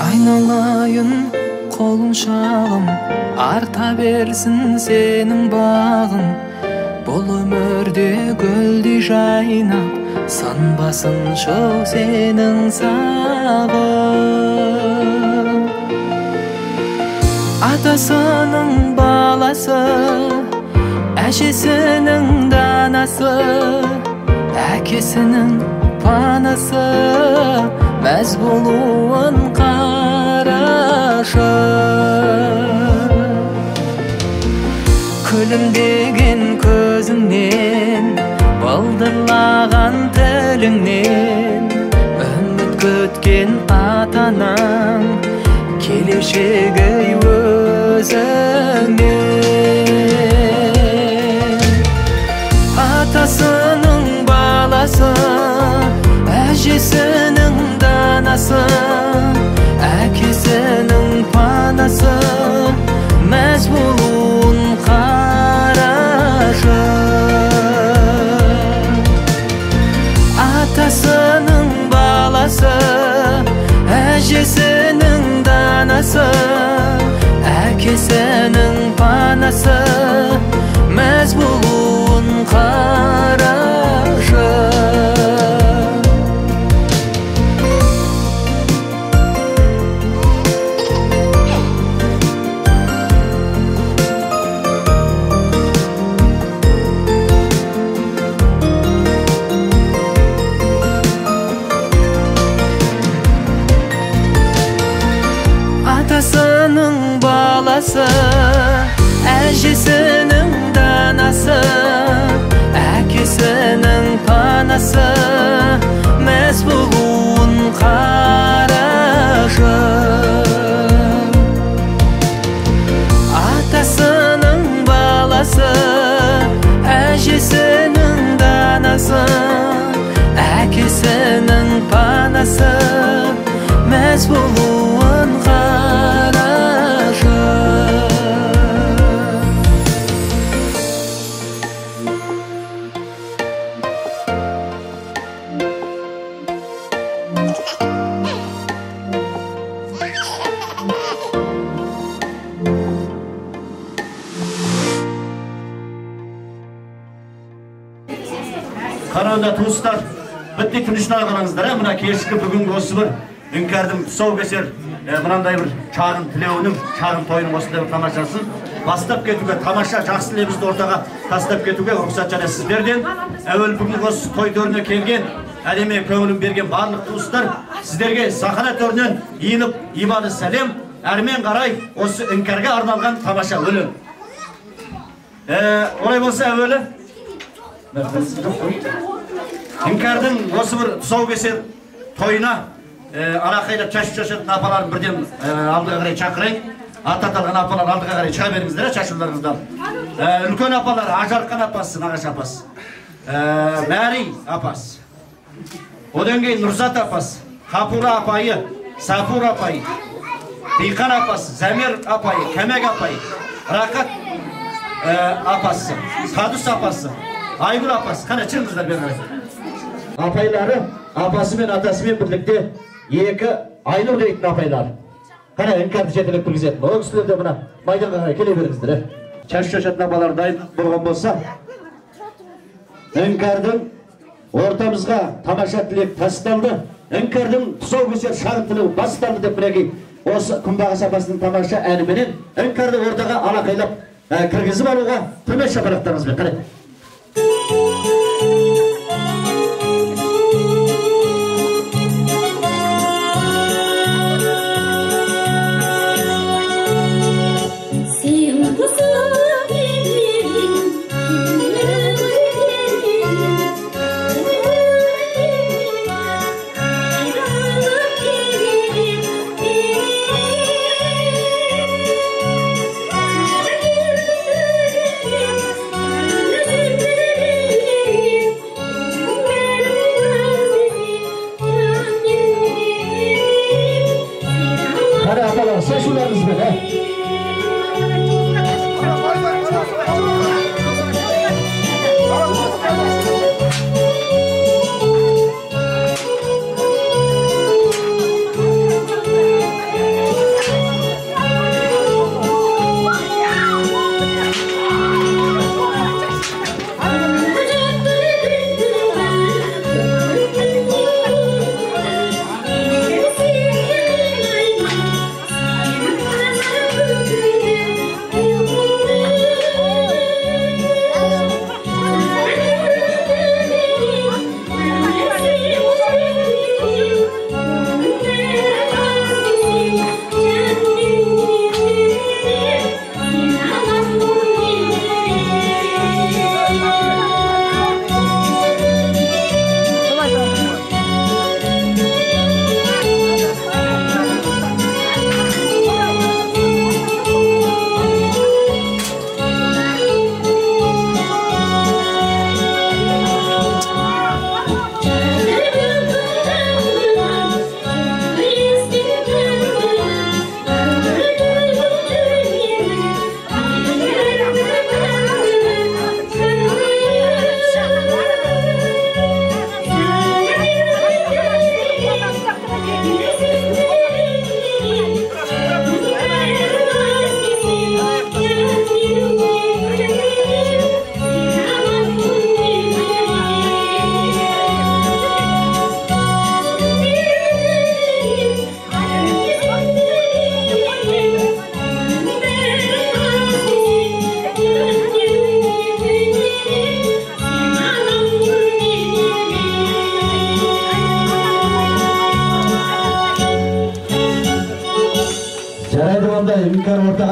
Aynalayın kolun şağım, arta bersin senin bağın. Bol ömürde göldi jaynap, sanbasın şu senin sağın. Atasının balası, әжесінің данасы, әкесінің панасы, мәз болуын қарашы. Күлімдеген көзіңнен, балдырлаған тіліңнен, үміт күткен атанаң, келешегі өзіңнен. Атасының баласы, әжесінің данасы, әкесінің панасы, мәз болуын қарашы. Атасының баласы, әжесінің данасы, әкесінің панасы, мәз болуын қарашы. Атасының баласы, әжесінің данасы, әкесінің панасы, мәз болуын қарашы. Атасының баласы, әжесінің данасы, әкесінің панасы, мәз болуын қарашы. Қарағанда туыстар, бітті тыныштана қалаңыздар. Мына кешкі бүгінгі осы бір үңкәрдің тұсаукесер мынандай бір шағын тілеуінің, шағын тойының осындай бір тамашасын бастап кетуге, тамаша жақсы лебізді ортаға тастап кетуге рұқсат және сіздерден. Әуел бүгінгі осы той төріне келген, әдеме көңілін берген барлық туыстар, сіздерге сахана төрінен иініп, иманы сәлем, әрмен қарай осы үңкәрге арналған тамаша өлең. Олай болса әуелі үңкәрдің осы бір тұсаукесер тойына арақайлап шашып шашатын апаларын бірден алдыға қарай шақырайын. Аты аталған апалар алдыға қарай шыға беріңіздер, шашуларыңыздан. Үлкен апалар Ажарқан апасы, Нағаш апасы, Мәри апасы, одан кейін Нұрзат апасы, Қапура апайы, Сапур апайы, Биқан апасы, Зәмер апайы, Кәмек апайы, Рақат апасы, Қадыс апасы, Айгүл апасы. Қана чыңыздар бен қарай. Апайлары, апасы мен атасы мен бірлікте екі Айнұр дейтін апайлар. Қана үңкәрді жетелеп біргізетін. Ол кісілерді мұна майданға қарай келе беріңіздер. Шаш шашатын апалар дайын болған болса, үңкәрдің ортамызға тамаша тілек тасталды. Үңкәрдің тұсаукесер шағын тілеу басталды деп мінекей осы Күнбағыс апасының тамаша әніменен үңкәрді ортаға алақайлап кіргізіп алуға түрме шапалақтарыңызбен қарай.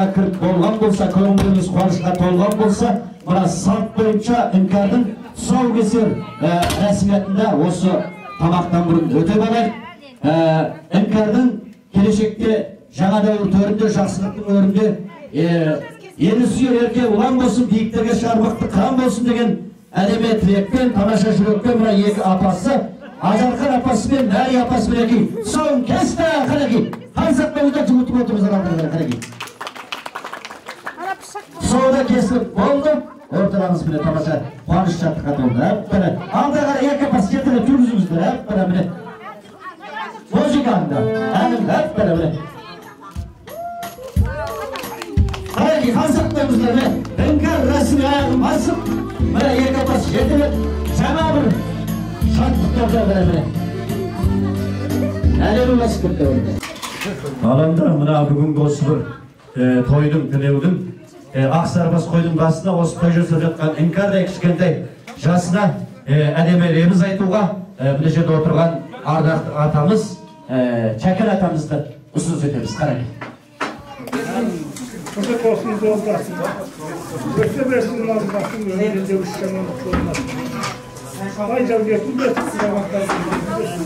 залға кіріп болған болса, көңіліңіз қуанышқа толған болса, мына салт бойынша іңкәрдің тұсаукесер рәсімiyatында осы тамақтан бұрын өтіп алайық. Іңкәрдің келешекте жаңа дәуір төрінде, жақсылықтың өрінде ені сүйер ерке ұлан болсын, биіктерге шығармақты қыран болсын деген әдеме тілекпен, тамаша жүрекпен мына екі апасы, Ажарқан апасы мен Нәри апасы мінекей тұсауын кесті қанекей. Қансақпауызда жүгітіп отырмыздар алдыңыздар қанекей. Тұсауы да кесіліп болды. Орталаңыз міне тамаша қуаныш шаттыққа толды. Әп-бәрі. Алда қара екі апасы жетілі жүргізіңіздер. Әп-бәрі міне. Музыкаңда. Әнің әп-бәрі міне. Қанекей қансақпауыздар міне. Іңкәр рәсімі аяғын басып. Міне екі апасы жетілі. Жаңа бір шаттықтарда бәрі. Әлемі басып кетті önde. Аланда мына бүгінгі осы бір тойдың, тілеудің Ақсарбас қойдың басына осы той жасап жатқан іңкәрдей кішкентай жасына әдемі лебіз айтуға бұл жерде отырған ардақты атамыз Шәкір атамызды ұсыныс етеміз. Қараңыз. Құзық болсын, жолдасын. Өте берсін алғасын, өмірінде үшкенін қоймасын. Ағай жаугетін берсін, сұрағақтарын берсін.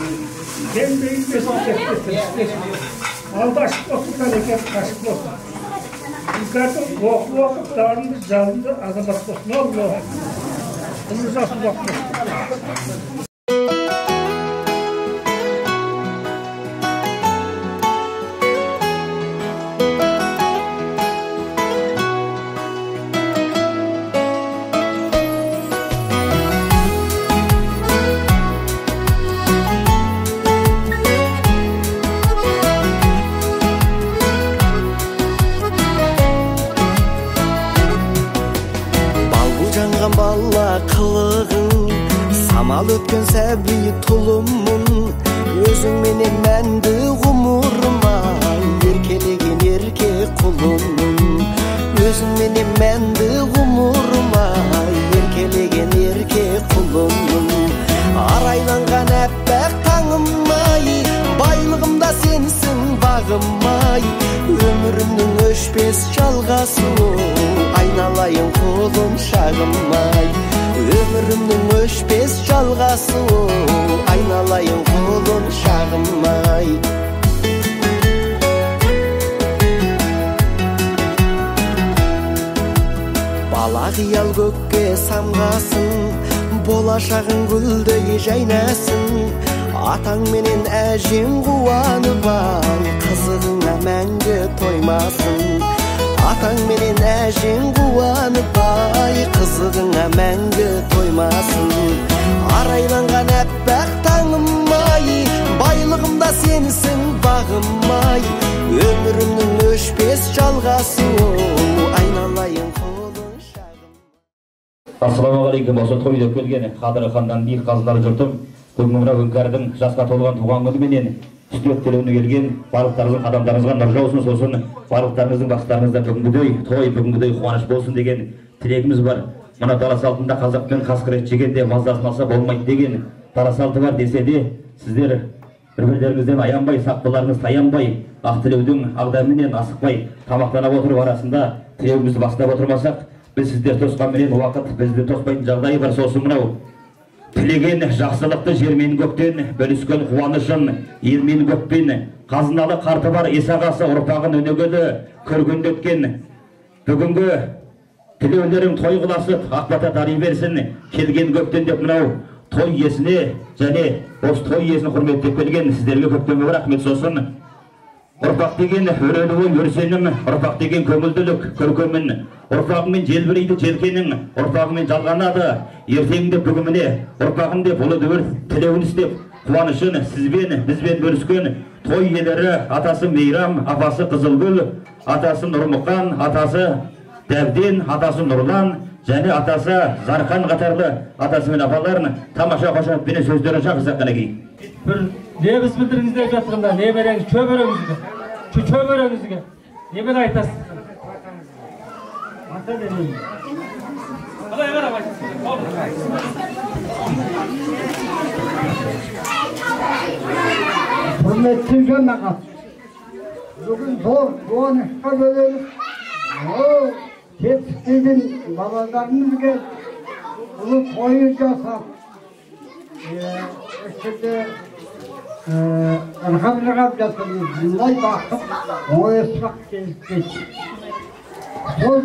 Кен бейін берсін, кеттесін. Алды ашық болсын, тәлекет қашық болсын. Іңкәрдің оқып, дарынды, жалынды, азамат болсын. Ол болсын. Үмір жасыл бақ болсын. Самал өткен сәби тұлымын, өзің менен мәнді ғұмырыма, еркелеген ерке құлымын. Өзің менен мәнді ғұмырыма, еркелеген ерке құлымын. Арайланған әппақ таңым-ай, байлығымда сенсің бағым-ай. Өмірімнің өшпес жалғасы, айналайын құлым шағым-ай. Өмірімнің өшпес жалғасы, айналайын құлын шағым-ай. Бала қиял көкке самғасын, болашағың гүлдей жайнасын. Атаң менен әжең қуанып-ай, қызығыңа мәңгі тоймасын. Атаң менен әжең қуанып-ай, қызығыңа мәңгі тоймасын. Арайланған әппақ таңым-ай, байлығымда сенсің бағым-ай. Өмірімнің өшпес жалғасы, айналайын құлын шағым. Ассалаумағалейкум. Осы тойда келген қадірі хандан биік қазылар жұртым, бүгін мына іңкәрдің жасқа толған туған күніменен студент телеуіне келген барлықтарыңыздың адамдарыңызға нұр жаусын, сосын барлықтарыңыздың бақыттарыңызда бүгінгідей қуаныш болсын деген тілегіміз бар. Мына дала салтында қазақпен қасқыр ет жегенде мазасын алса болмайды деген дала салты бар десе де, сіздер бір-бірлеріңізден аянбай, сақтыларыңыз таянбай, ақ тілеудің ағдаменен асықпай тамақтанып отырып арасында тілеуімізді бастап отырмасақ, біз сіздер тосқанменен уақыт бізді тоспайтын жағдайы бар. Сосын мынау тілеген жақсылықты жермен көктен, бөліскен қуанышын елмен көппен, қазыналы қарты бар есағасы ұрпағын өнегелі көргенде өткен. Бүгінгі тілеулерің той қыласып, ақбата тари берсін, келген көптен деп мынау той иесіне және осы той иесін құрметтеп келген сіздерге көптен көп рахмет. Сосын ұрпақ деген өрелі ой өрсенім, ұрпақ деген көңілділік көркемін, ұрпағымен желбірейді желкенің, ұрпағымен жалғанады ертеңінде бүгіміне, ұрпағын деп ұлы дөбір тілеуін істеп қуанышын сізбен бізбен бөліскен той иелері атасы Мейрам, апасы Қызылгүл, атасы Нұрмұқан, атасы Дәбден, атасы Нұрлан және атасы Зарқан қатарлы атасы мен апаларын тамаша қошаметпен сөздерін шақырсақ қанекей. Bir lebis bildirinizde жатқанда не береңіз, çöbörеңізге не бер айтасыз? Ата берейін. Қалай қара башыңыз? Құрметті жан ағасы, бүгін зор қуанышқа бөлеліп O tepkidin babalarımızga bunu toyu jasap işte arhamlarga jasapız bunday bakıp o esrak kestik. Sol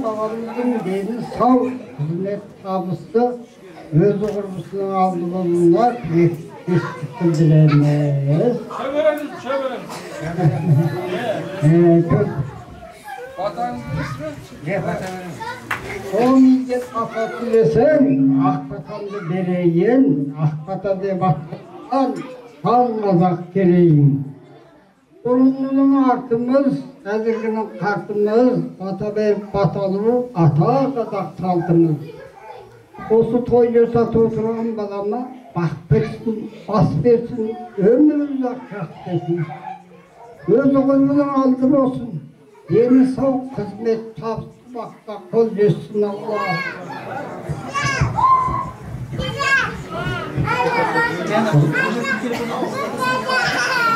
babamızın deni sağ hizmet tabısı öz kurbusunun aldığında bildiremez. O millet afatı desen, akbatandı dereyin, akbata de battan, salmazak gereyin. Sorumluluğun artımız, ezirginin kartımız, bata verip batalı, ata kadar saltımız. Osu toyuyorsa toturan balama, bak versin, bas versin, ömrümüz akşak desin. Öz oğlunun aldı olsun, yeni soğuk hizmet tapmakta kol görsün Allah.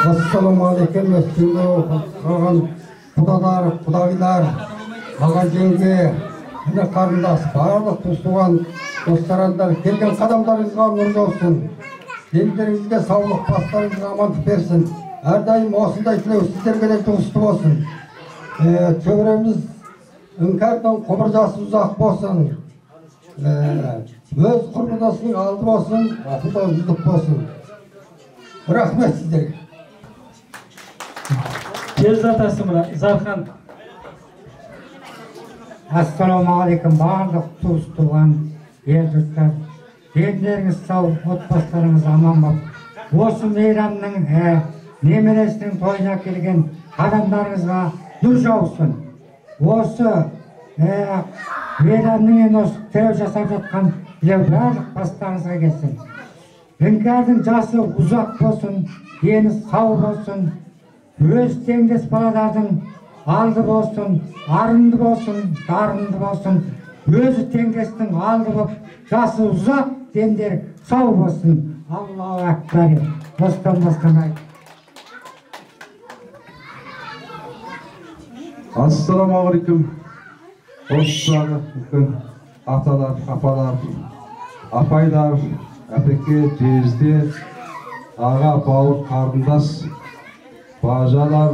Assalamu alaikum, Mesut'u kalan kudalar, kudagılar, ağa jenge, yine karındas, barbak tustuğan dostlarınlar, kelgen kadamlarınızga nur olsun. Denlerimizge sağlık, paslarınızga amanlık versin. Her daim osunday tileu sizlerge de tuğustu olsun. Çövremiz ünkardan komurcası uzak olsun. Öz kurmudasının aldı olsun, afıda uzluk olsun. Rahmet sizlerge. Tez atası mı? Zarkan. Assalamu alaikum, bardıq tuğustuğan yer-jurtlar. Denleriniz sağ, otbaslarınız aman bap. Осы meyramның nemeresinin toyuna kelgen adamlarınızga nur жаусын. Осы meyramның enos terör жасап жатқан барлық бастарыңызға келсін. Hünkârdın jасы uzak bolsun, deni sağ bolsun. Öz tengdes baladardın aldı bolsun, arındı bolsun, darındı bolsun. Özü tengdestin aldı bolup, jası uzak dender sağ bolsun. Allahu Ekber. Dostan ay. Assalamu alaikum. Dostlar, atalar, apalar, apaylar, apeke, jezde, ağa, bауыр, karındas, bajalar,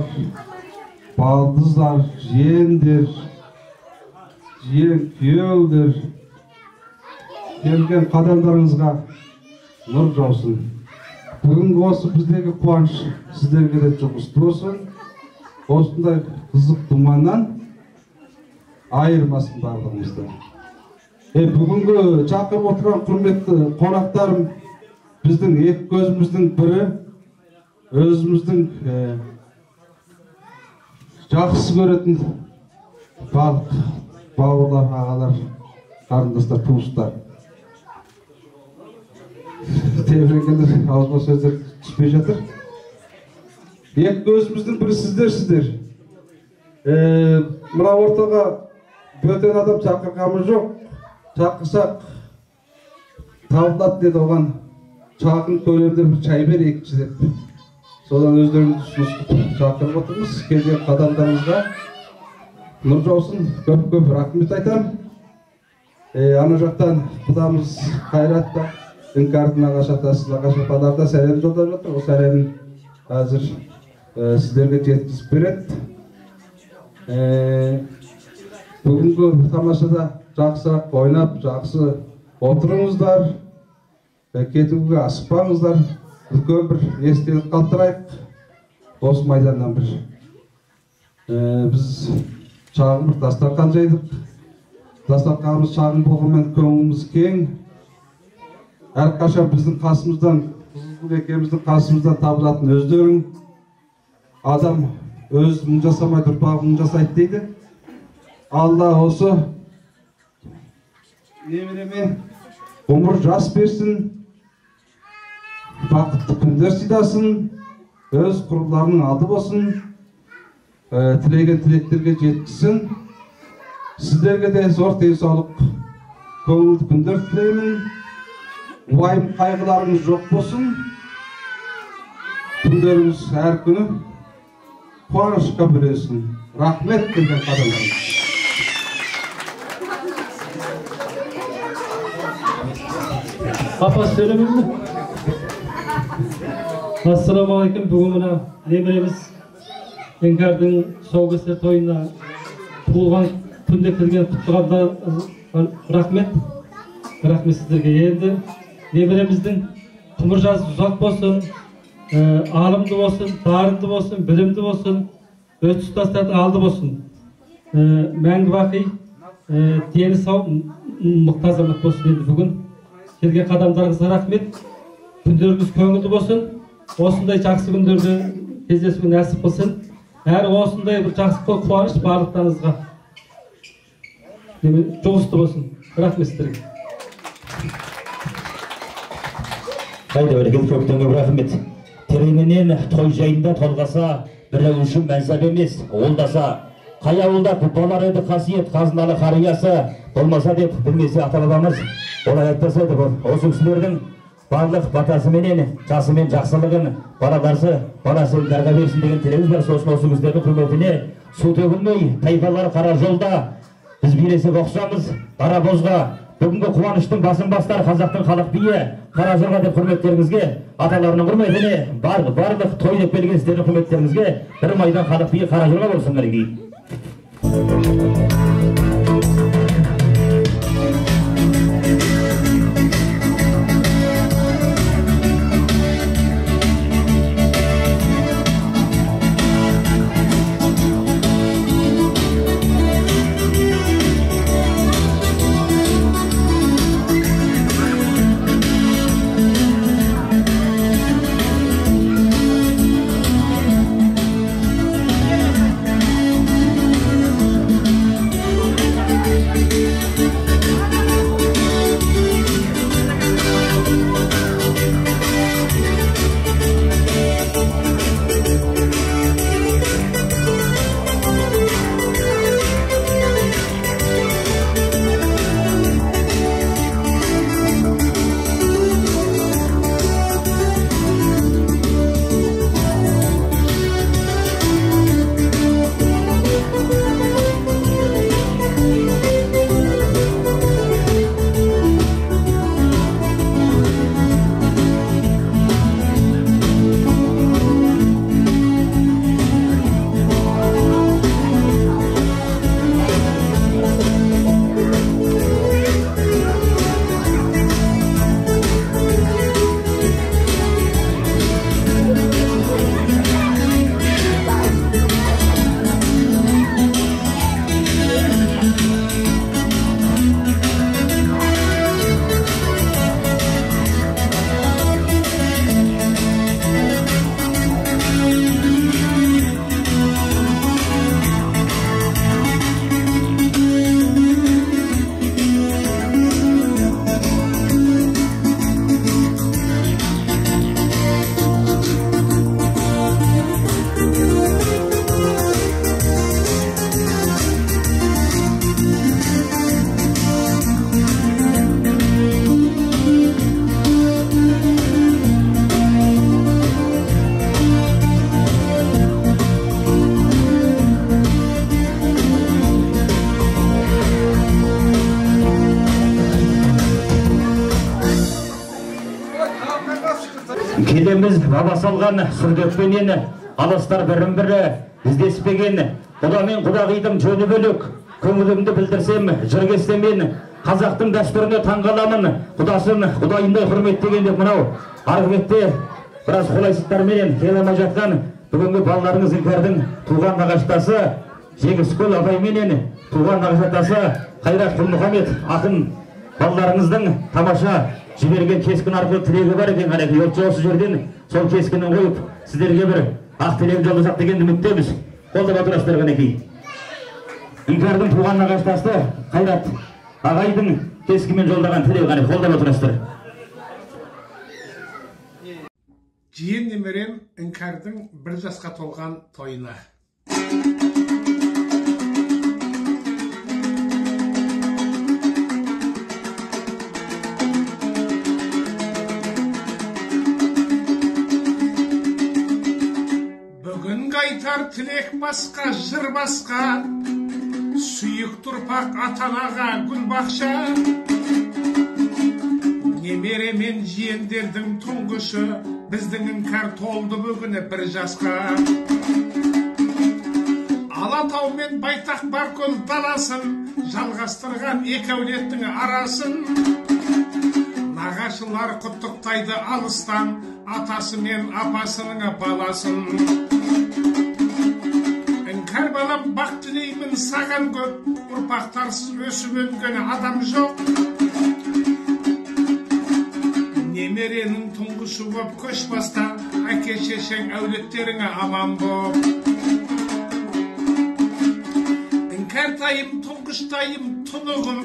baldızlar, жиендер, жиен күйеулер, келген қадамдарыңызға нұр жаусын. Бүгінгі осы біздегі қуаныш сіздерге де жұғысты болсын. Осындай қызық думаннан айырмасын барлығымызды. Бүгінгі шақырып отырған құрметті қонақтарым, біздің екі көзіміздің бірі, өзіміздің жақсы көретін бауырлар, ағалар, қарындастар, туыстар. Тебірекендер, аузыма сөздер түспей жатыр. Екі көзіміздің бірі сіздер. Мына ортаға бөтен адам шақырғамыз жоқ. Шақырсақ табылады деді, оған шағын көлемде бір шай берейікші деп. Содан өздеріңізді ұсынысып шақырып отырмыз. Келген қадамдарыңызға нұр жаусын, көп рахмет айтамын. Ана жақтан құдамыз Қайратта, Іңкәрдің ағаш атасы, ағаш апалар да сәлем жолдап жатыр. Осы сәлемін қазір сіздерге жеткізіп береді. Бүгінгі тамашада жақсырақ ойнап, жақсы отырыңыздар, кетуге асықпаңыздар. Үлкен бір естелік қалдырайық осы майданнан бір. Біз шағын бір дастархан жайдық. Дастарханымыз шағын болғанмен көңіліміз кең. Әрқашан біздің қасымыздан, екеуміздің қасымыздан табылатын өздерің. Адам өз мұң жасамай тұрпағы мұң жасайды дейді. Алла осы немереме ғұмыр жас берсін, бақытты күндер сыйдасын, өз құрбыларының алды болсын, тілеген тілектерге жеткізсін. Сіздерге де зор денсаулық, көңілді күндер тілеймін. Уайым қайғыларыңыз жоқ болсын. Күндеріңіз әр күні қуанышқа бөлесін. Рахмет келген қадамдарыңыз. Апа сөйлемейді ме? Ассаламағалейкум. Бүгін мына немереміз Іңкәрдің тұсаукесер тойына туылған күнде келген құттықтағандар рахмет. Рахмет сіздерге. Енді немереміздің ғұмыр жасы ұзақ болсын, алымды болсын, дарынды болсын, білімді болсын, өз тұстастардың алды болсын. Мәңгі бақи, дені сау, мықты азамат болсын. Енді бүгін келген қадамдарыңызға рахмет. Күндеріңіз көңілді болсын. Осындай жақсы күндерде кездесуге нәсіп болсын. Әрі осындай бір жақсы қуаныш барлықтарыңызға жұғысты болсын. Рахмет сіздерге. Қайда берген көптен көп рахмет. Тереңінен той жайында толғаса, біреу үшін мәнсап емес, олдаса. Қай ауылда болар еді қасиет, қазыналы қариясы, болмаса деп білмесе ата-бабамыз. Олай айтпаса еді осы кісілердің барлық батасыменен, жасымен жақсылығын, баласы дарға берсін деген тілегіміз бар. Сосын осы кісілердің құрметіне су төгілмей, тайпалар қара жолда, біз билесек оқсамыз, дарабозға, бүгінгі қуаныштың басын бастар қазақтың халық биі қара жорға деп құрметтеріңізге, аталарының құрметіне, барлық той деп келген сіздердің құрметтеріңізге бір майдан халық биі қара жорға болсын мәреге. Келеміз баба салған сүрдекпенен, алыстар бірін-бірі іздеспеген. Құда мен құдағидың жөні бөлек, көңілімді білдірсем, жыр кестемен, қазақтың дәстүріне таңғаламын, құдасын құдайындай құрметтеген деп мынау арғы бетте біраз қолайсыздарменен келемей жатқан бүгінгі балаларыңыз Іңкәрдің туған нағаштасы Жеңіскөл апайменен туған нағаштасы Қайрат Құлмұхамед ақын балаларыңыздың тамаша жіберген кескін арқылы тілегі бар екен. Қанекей осы жерден сол кескінін қойып сіздерге бір ақ тілек жолдасақ деген үміттеміз. Қолдап отырасыздар. Қанекей Іңкәрдің туған нағаштасы Қайрат ағайдың кескімен жолдаған тілегі. Қанекей қолдап отырасыздар. Жиен немерем Іңкәрдің 1 жасқа толған тойына. Бүгін қайтар тілек басқа, жыр басқа, сүйік тұрпақ ата-анаға гүл бақша. Немере мен жиендердің тұңғышы, біздің іңкәр толды бүгіні бір жасқа. Алатау мен Байтақ Баркөл даласын жалғастырған екі әулеттің арасын. Нағашылар құттықтайды алыстан, атасы мен апасының баласын. Іңкәр балам, бақ тілеймін саған көп, ұрпақтарсыз өсіп өнген адам жоқ. Немеренің тұңғышы боп көш баста, әке шешең әулеттеріңе аман боп. Іңкәртайым, тұңғыштайым, тұнығым,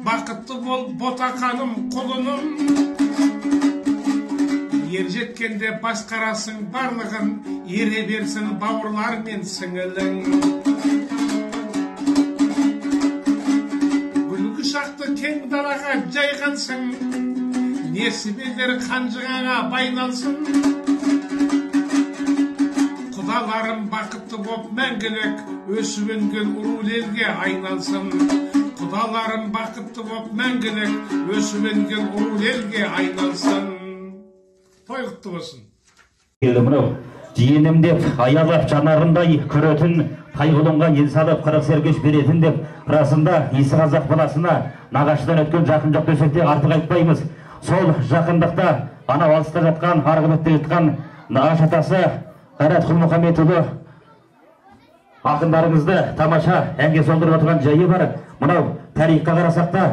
бақытты бол ботақаным, құлыным. Ер жеткенде басқарасың барлығын, ере берсін бауырлар мен сіңілің. Гүлгі шақты кең далаға жайғансың, несібелер қанжығаңа байлансын. Құдаларым бақытты боп мәңгілік, өсіп өнген ұлы елге айналсын. Құдаларым бақытты боп мәңгілік, өсіп өнген ұлы елге айналсын. Той құтты болсын. Келді мынау, жиенім деп, аялап жанарындай көретін, тайғұлынға ел салып қырық сергеш беретін деп, расында есі қазақ баласына нағашыдан өткен жақын жоқ десек те артық айтпаймыз. Сол жақындықта, анау алыста жатқан, арғы бетте жатқан нағаш атасы Қайрат Құлмұхамедұлы ақындарыңызды тамаша әнге сондырып отырған жайы бар. Мынау тарихқа қарасақ та,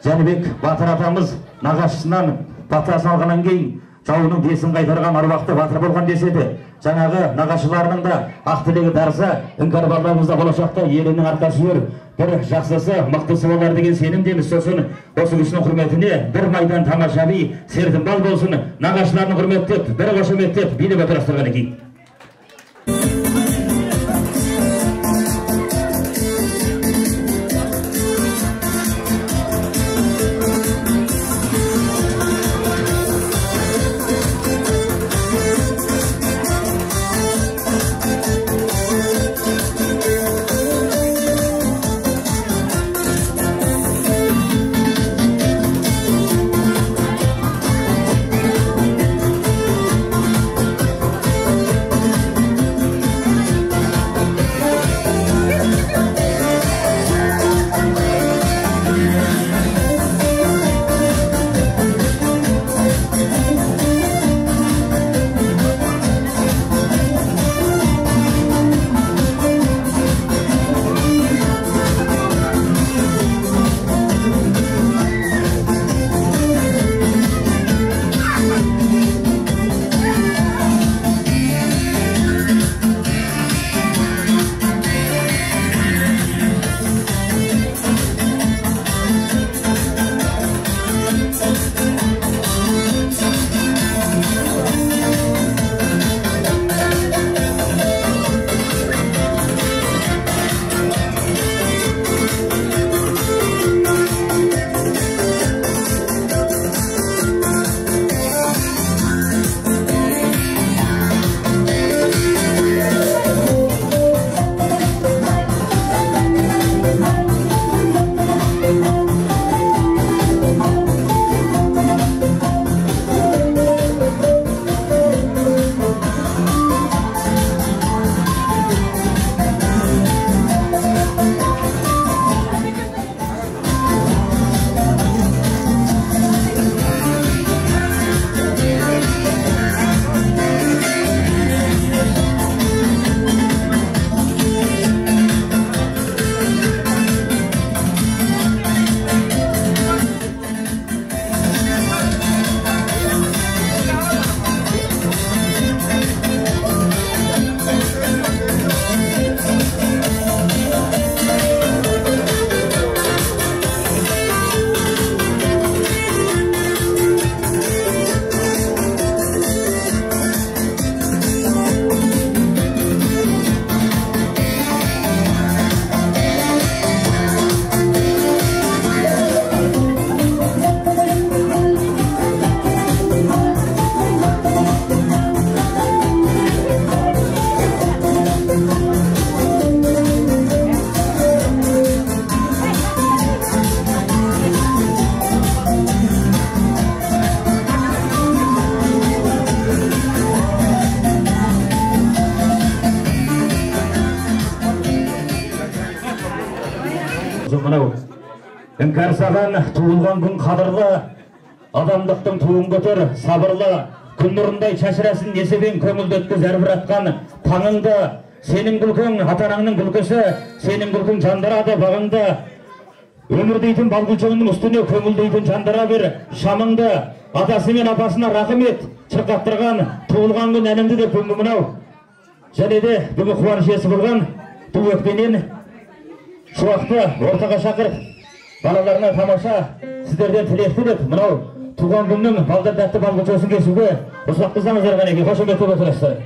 Жәнібек батыр атамыз нағашысынан батасын алғаннан кейін жауының десін қайтарған аруақты батыр болған деседі. Жаңағы нағашыларының да ақ тілегі дарса, іңкәр балаларымызда болашақта елінің арқа сүйер, бір жақсысы, мықтысы болар деген сенімдеміз. Сосын осы кісінің құрметіне бір майдан тамаша би сертін бал болсын, нағашыларын құрметтеп, бір қошеметтеп, билеп отырастырған екен. Hünkar sağan tuğulgan gün qadırlı, adamlıktың туын көтер, сабырлы, күн нұрындай шашырасын несебен көңілді өткіз әрбір атқан таңыңды, сенің күлкің атанаңның күлкісі, сенің күлкің жандырады бағыңды. Өмір дейтін балгүлшеңнің үстіне көңіл дейтін жандыра бер шамыңды. Атасы мен апасына рахмет, шырқаттырған туылған күн әнімді де бүгінгі мынау. Және де бүгін қуаныш иесі болған ту өткеннен шуақты ортаға шақырып, балаларына тамаша сіздерден тілекті деп мынау туған күннің балдар тәтті балгүлшесін кесуге ұсақ қызаңыздар ғанеке қошеметті отырасыздар.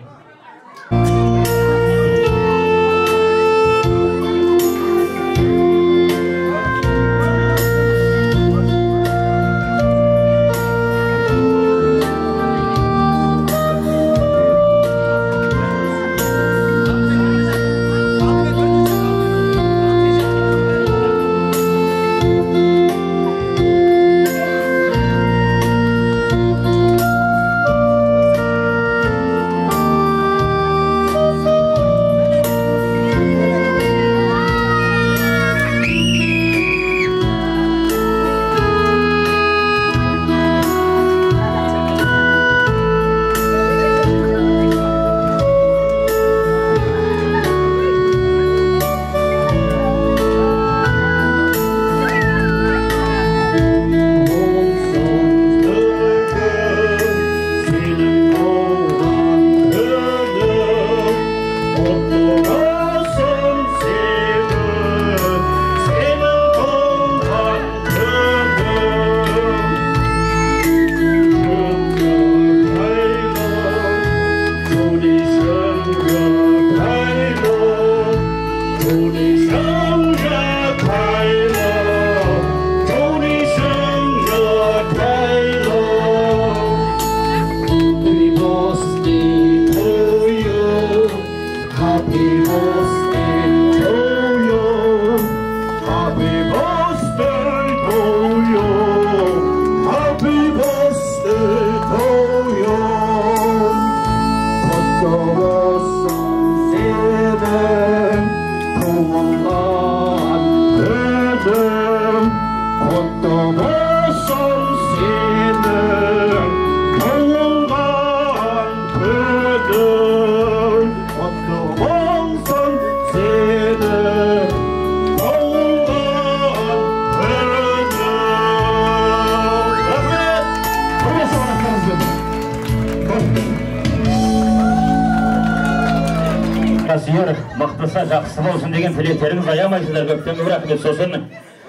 Мақтаса жақсы болсын деген тілектеріңіз аямайсыздар, көптен көп рахмет. Сосын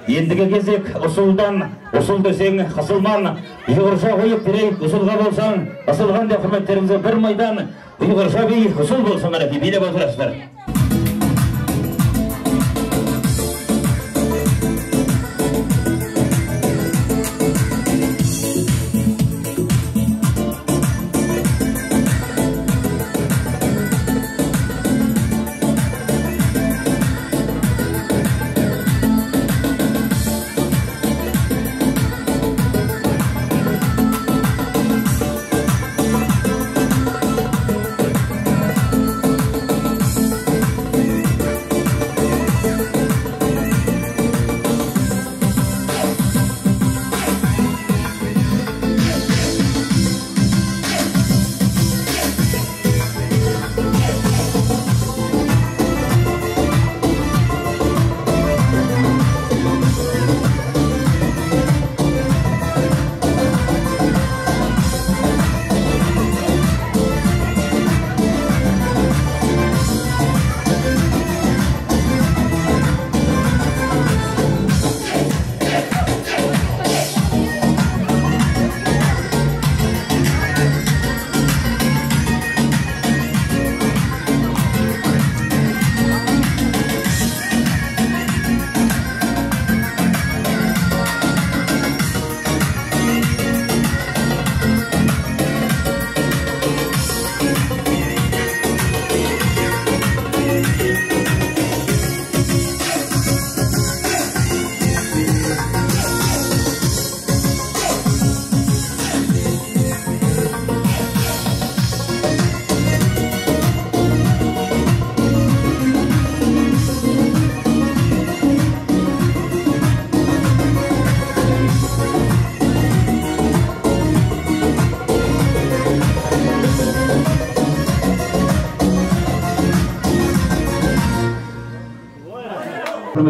ендігі кезек ұсылдан, ұсыл десең қысылман, ұйғырша қойып берейік, ұсылға болсаң ысылған деп құрметтеріңізге бір майдан ұйғырша бей ұсыл болсын ғанеке билеп отырасыздар.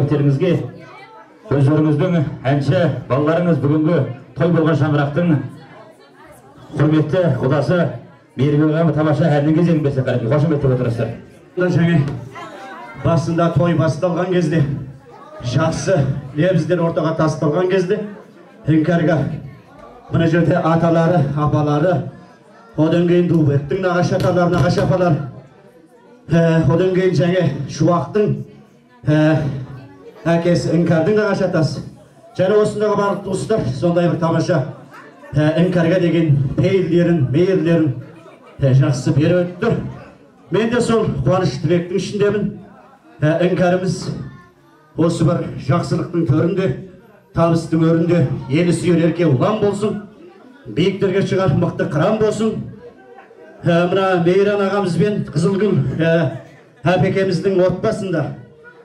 құрметтеріңізге өздеріңіздің әнші балаларыңыз бүгінгі той болған шаңырақтың құрметті құдасы Мерген тамаша әннің кезеңін берсе қареке, қошемет деп отырсыздар. Жаңа басында той басталған кезде, жақсы лебіздер ортаға тасталған кезде, іңкәрге мына жерде аталары, апалары, одан кейін Дубеттің нағашы аталары, нағашы апалары, одан кейін жаңа Шуақтың әкесі, іңкәрдің нағашы атасы. Және осындағы барлық туыстар сондай бір тамаша іңкәрге деген пейілдерін, мейірлерін жақсы беріп өтті. Мен де сол қуаныш тілектің ішіндемін. Іңкәріміз осы бір жақсылықтың төрінде, табыстың өрінде елі сүйер ерке ұлан болсын, биіктерге шығар мықты қыран болсын. Мына Мейран ағамызбен Қызылгүл әпекеміздің отбасында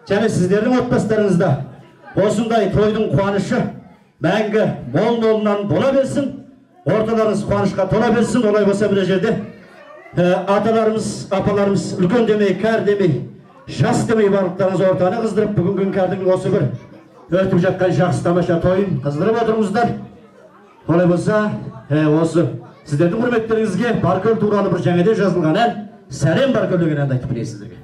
және сіздердің отбасыларыңызда осындай тойдың қуанышы мәңгі мол-молынан бола берсін, орталарыңыз қуанышқа тола берсін. Олай болса мына жерде аталарымыз, апаларымыз үлкен демей, кәр демей, жас демей барлықтарыңыз ортаны қыздырып, бүгінгі іңкәрдің осы бір өтіп жатқан жақсы тамаша тойын қыздырып отырыңыздар. Олай болса, осы сіздердің құрметтеріңізге Баркөл туралы бір жаңадан жазылған ән, сәлем Баркөл деген әнді айтып берейін сіздерге.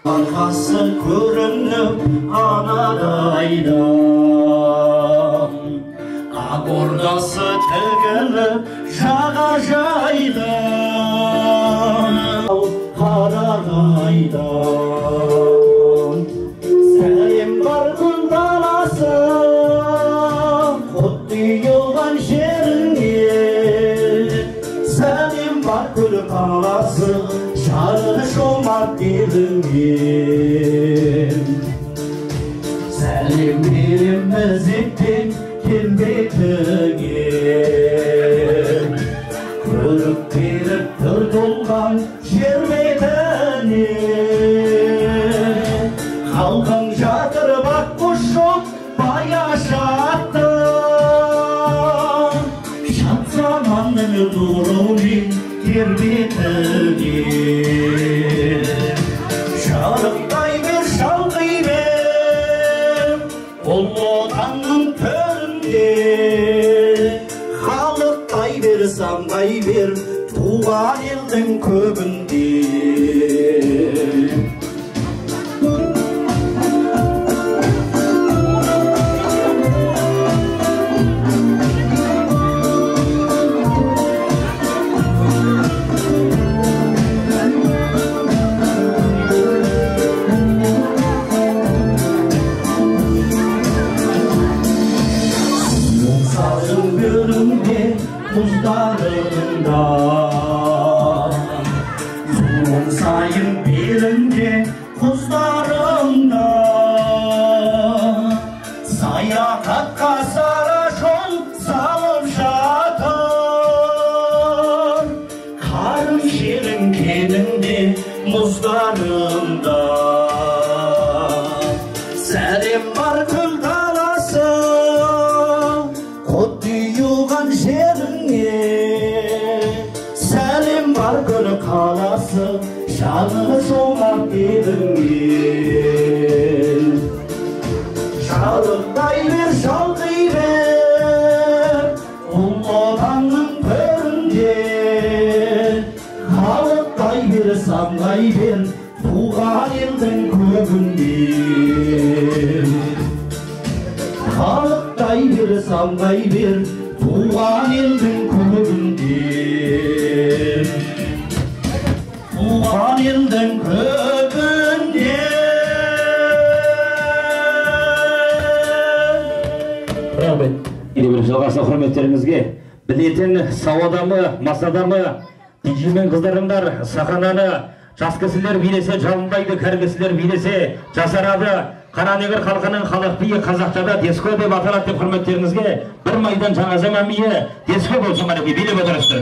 Арқасы көрініп анадайдан, ақ ордасы тігіліп жағажайдан, қарағайдан сәлем Баркөл даласы, құтты ұйылған жеріңе. Сәлем Баркөл қаласы, жарығы жомарт еліңе. Сәлем берем ізеттен келбетіңе, көріп беріп түр толған жер бетіне. Халқың жатыр бақ құш жоқ бая шатты, шат заманның нұрымен тербетіне. Жарықтай бер, шалқи бер, ұлы отанның төрінде. Халықтай бер, самғай бер, туған елдің көбінде. Kuzlarında Zulum sayın belinde kuzlarında, Sayahatқа sara жол салып жатыр, Қарым жерің кенінде мұздарында. Сәлем Баркөл даласы, құтты ұйылған жеріңе. Сәлем Баркөл қаласы, жанығы жомарт еліңе. Жарықтай бер, шалқи бер, ұлы отанның төрінде. Халықтай бер, самғай бер, туған елдің көбінде. Халықтай бер, самғай бер, туған елдің көбінде. Туған елдің көбінде. Рахмет. Жалғасы құрметтеріңізге білетін сау адамы, мас адамы, тежімен қыздарымдар, сақананы, жас кісілер билесе жалындайды, кәрі кісілер билесе жасарады. Қаранегір халқының халық биі қазақшада деско деп аталады деп құрметтеріңізге бір майдан жаңа заман биі деско болсын қареке билеп отырысты.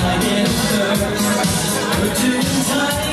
I get first, to the time.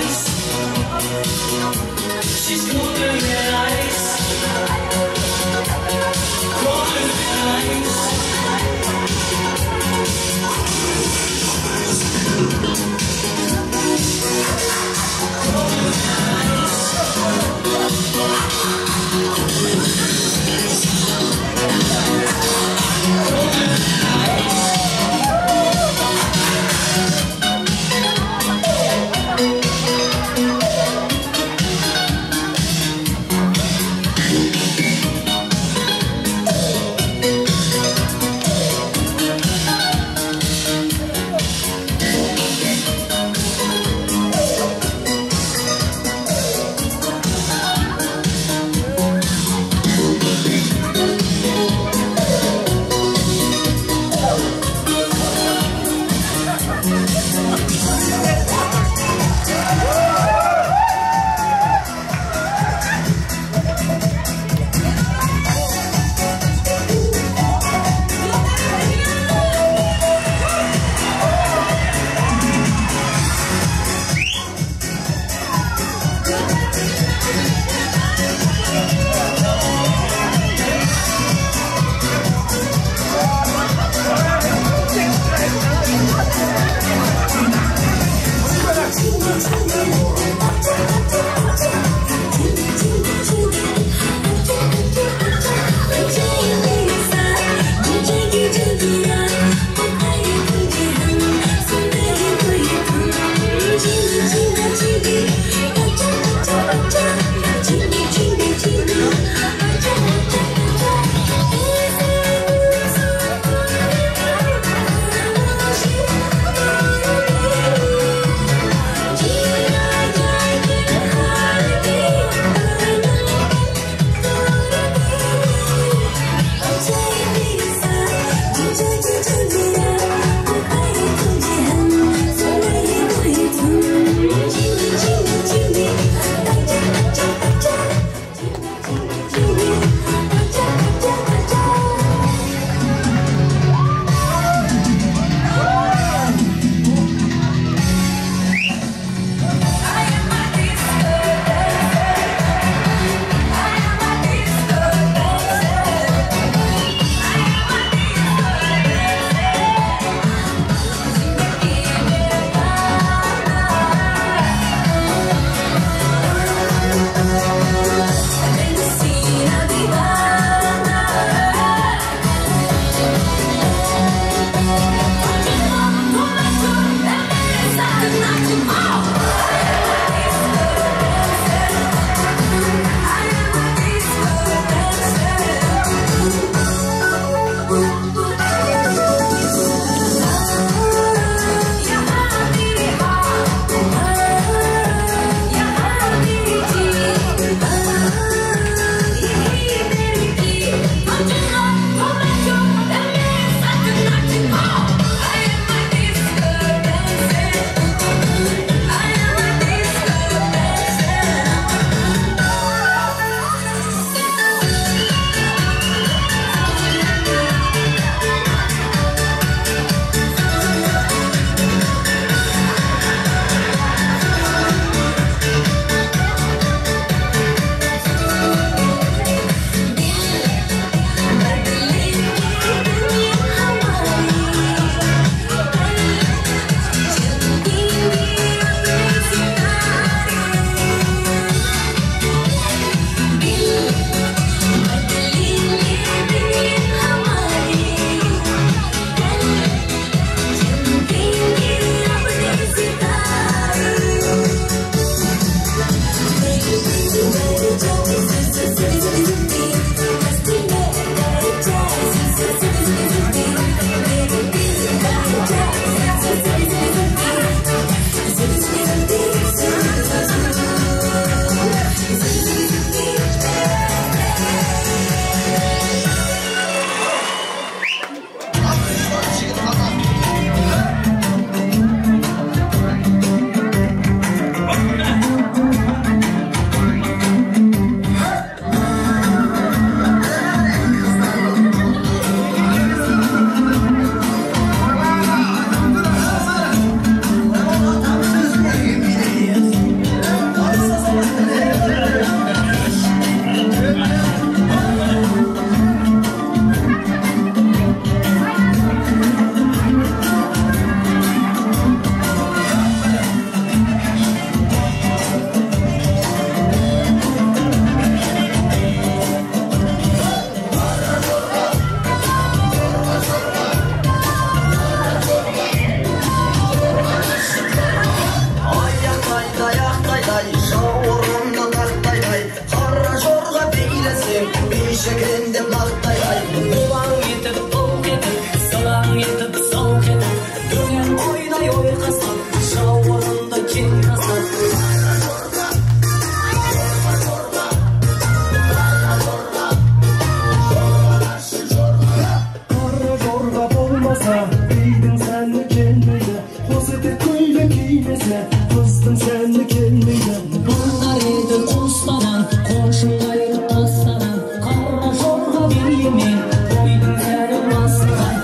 келмесе, қыздың сәні келмейді. Бұлдар еді қостаған, қошылайыр тастаған, қара жорға береме, тойдың сәні басқан.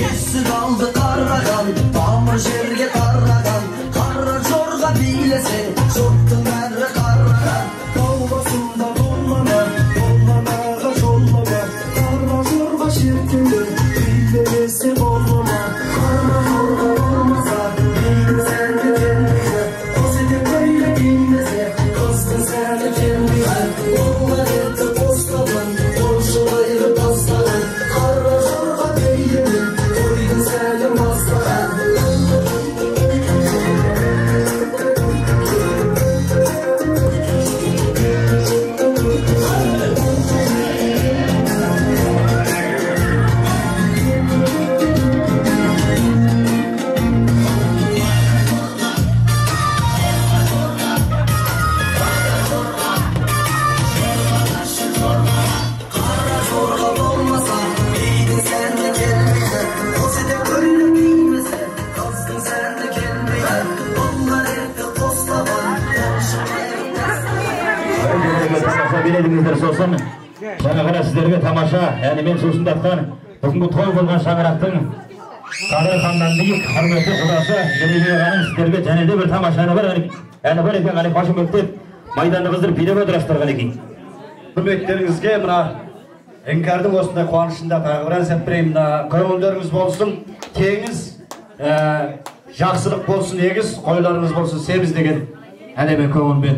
Есік алды қараған, тамыр жерге тараған, қара жорға билесе, жұрттың бәрі қараған. Дауласында болмама, болмамаға жоллама, қара жорға шертілер, билемесе болмама. Қара жорға болмаса, бейді сәні келмейді, қос етек көйле кимесе, қыздың сәні келмейді. Олар етті қостаған, қошылайыр тастаған, қара жорға бейдімен, тойдың сәні бастаған. Қара жорға болмаса, бейдің сәні келмейді, қос етек көйле кимесе, қыздың сәні келмейді. Олар етті қостаған, қошылайыр тамаша бередіңіздер сосын. Жаңа ғана сіздерге тамаша, яғни мен сусындатқан бүгінгі той болған шаңырақтың Қадыр ханнан биік құрметті құдасы Береке ағаның сіздерге және де бір тамаша әні бар екен, ғани башын көктеп майданды қыздырып билеп отырастырған екен. Құрметтеріңізге мына іңкәрдің осындай қуанышында тағы бір ән сәт берейін. Мына көңілдеріңіз болсын, теңіз, жақсылық болсын, егіз, қойларыңыз болсын, семіз деген әдеме көңілмен.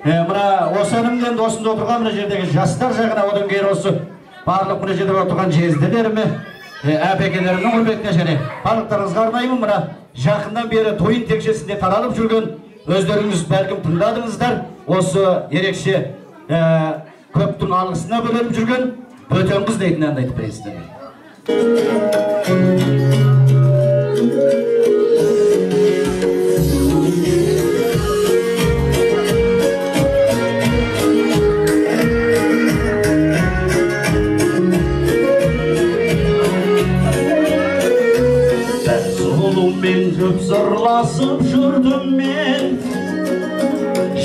Мына осы әнімден осында отырған мына жердегі жастар жағына, одан кейін осы барлық мына жерде отырған жезділеріме, әпекелерімнің құрметіне және барлықтарыңызға арнаймын. Мына жақыннан бері тойын текшесінде таралып жүрген, өздеріңіз бәлкім тыңдадыңыздар, осы ерекше көптің алғысына бөлініп жүрген Бөтен қыз дейтін әнді айтып бересіздер. Мен көп зарласып жүрдім мен,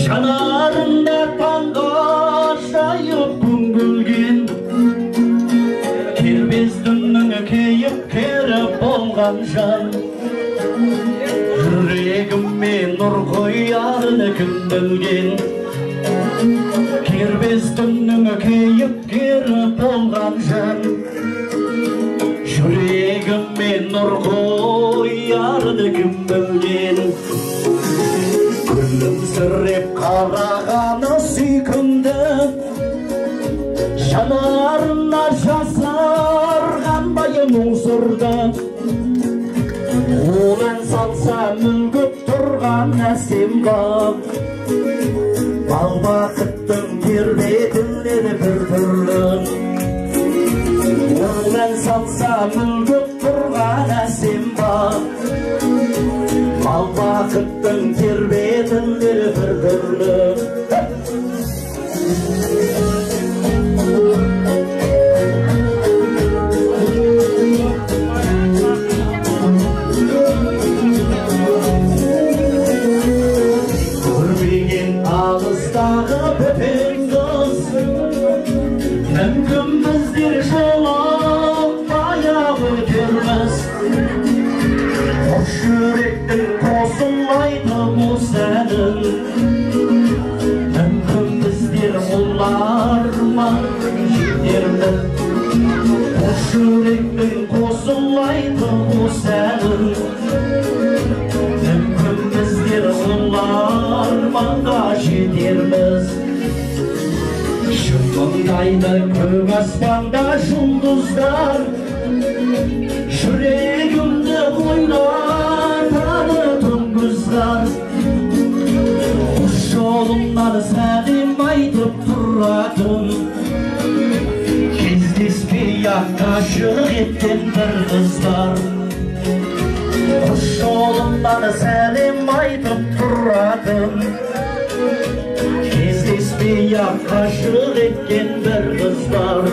жанарында таңға жайып күңгілген, кербез түннің кейіпкері болған жан, жүрегіме нұр құярлы кім білген. Кербез түннің кейіпкері болған жан, жүрегіме нұр құярлы кім білген. Күлімсіреп қарағаны сүйкімді, жанарына жасарған байы мұң сырды. Ол ән салса мүлгіп тұрған әсем бақ, бал бақыттың тербетілері бір түрлі. Ол ән салса мүлгіп тұрған әсем бақ, бал бақыттың тербетілері бір түрлі. Көрмеген алыстағы бөтен қыз, мүмкін біздер жолықпай-ақ өтерміз. Қос жүректің қосылмайтын осы әнін, мүмкін біздер оларма жетерміз. Қос жүректің қосылмайтын осы әнін, мүмкін біздер олармаға жетерміз. Шыңғайды көк аспанда жұлдыздар, жүрегімді ойлатады түнгізғар. Құш жолымнан сәлем айтып тұратын, кездеспей-ақ ғашық еткен бір қыздар. Құш жолымнан сәлем айтып тұратын, кездеспей Siyah kaşık etken bir kızlar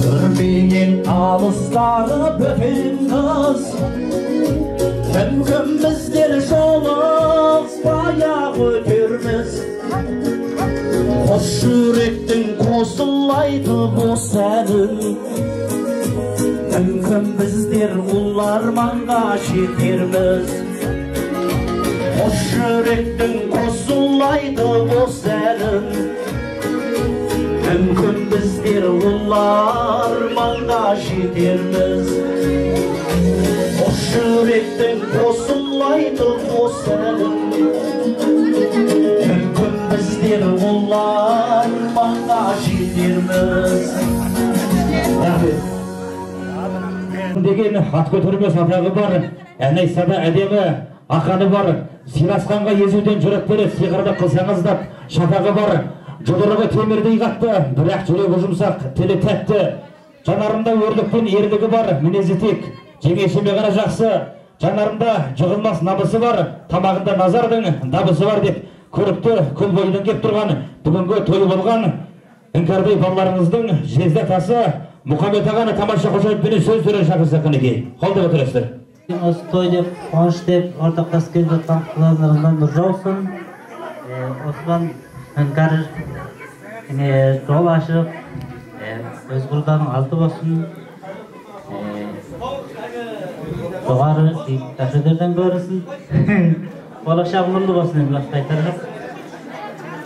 Görmeyen alısları böpen kız Mümkün bizler şoluk bayağı ötürmüz Hoş yürektin kosulaydı bu senin Mümkün bizler ularmanga şetermiz Hoş yürektin kosulaydı bu senin Mümkün bizler ularmanga şetermiz Hoş yürektin kosulaydı bu senin Mümkün bizler ularmanga şetermiz деген ат көтермес атағы бар, әнайсада әдемі ақаны бар, сыйласқанға езуден жүрек береді, сиқырды қылсаңыз да шатағы бар, жұдырығы темірдей қатты, бірақ жүрегі жұмсақ, тілі тәтті, жанарында өрлікпен ерлігі бар, мінезі тек, жеңешеме ғана жақсы, жанарында жығылмас набысы бар, тамағында назардың дабысы бар деп, көрікті күн бойынан кеп тұрған, бүгінгі тойы болған, іңкәрдей балаларыңыздың жезді тасы, Мұхаммед ағаны тамаша қошайтпені сөз түрен шақырсақ қанеке. Қалды отырасыздар. Осы той деп, қуаныш деп, ортақтас келіп жатқан құлағыңыздан нұр жаусын. Осыдан іңкәр жол ашып, өз құрданың алты болсын. Жоғары тәшедерден көрісін. Болашақ нұрлы болсын, лақты айтар жоқ.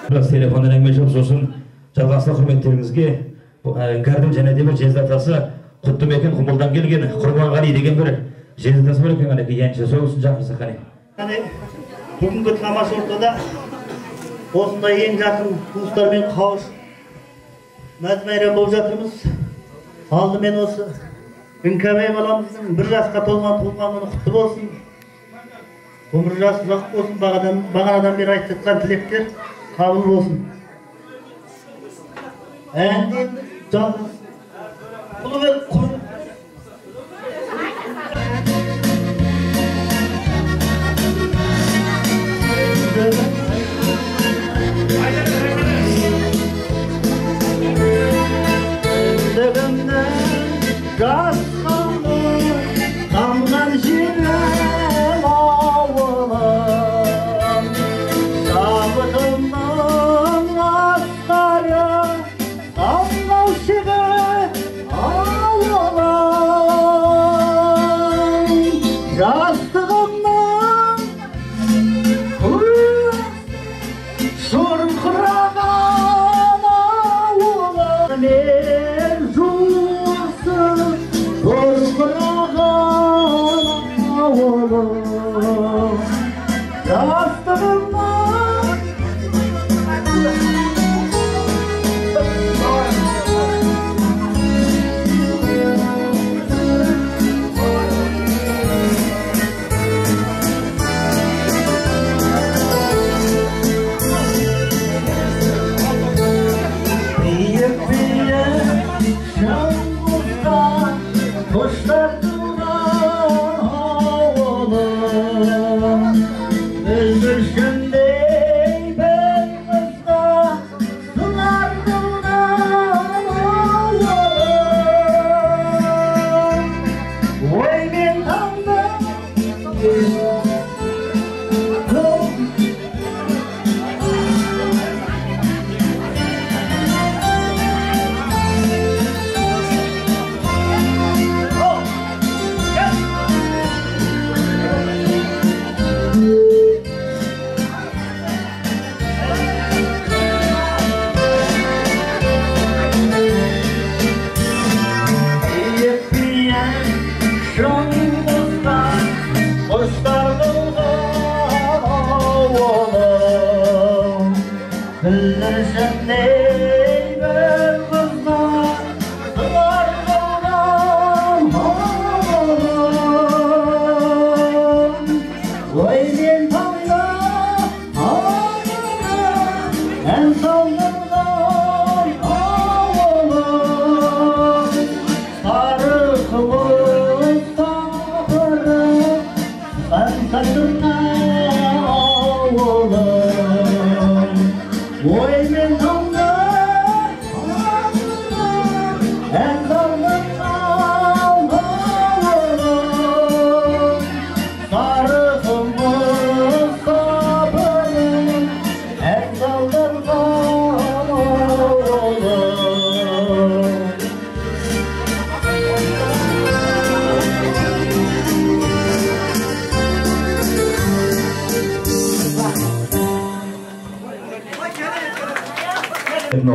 Biraz telefondan әңгіме жоқ, сосын жалғасты құрметтеріңізге Іңкәрдің және де бір жездатасы құтты мекен құмылдан келген Құрбанғали деген бір жездатасы бар екен қанеке, енші соғысын жақырсақ қанеке. Бүгінгі тамаш ортада осындай ең жақын туыстармен қауыш мәз-мәйрам болып жатырмыз. Алдымен осы Іңкәбай баламыздың бір жасқа толған туылған күні құтты болсын. Ғұмыр жасы ұзақ болсын, бағанадан бері айтып жатқан тілектер қабыл болсын. Әнден жалғыз Құлыбек құлып Дігімнің жасқанды Тамған жерім ауылым Шабытымның асқары Аллау шығы ауылым Жастығымның шұрқыраған ауылым Мен жуысы бұрқыраған ауылым Жастығымның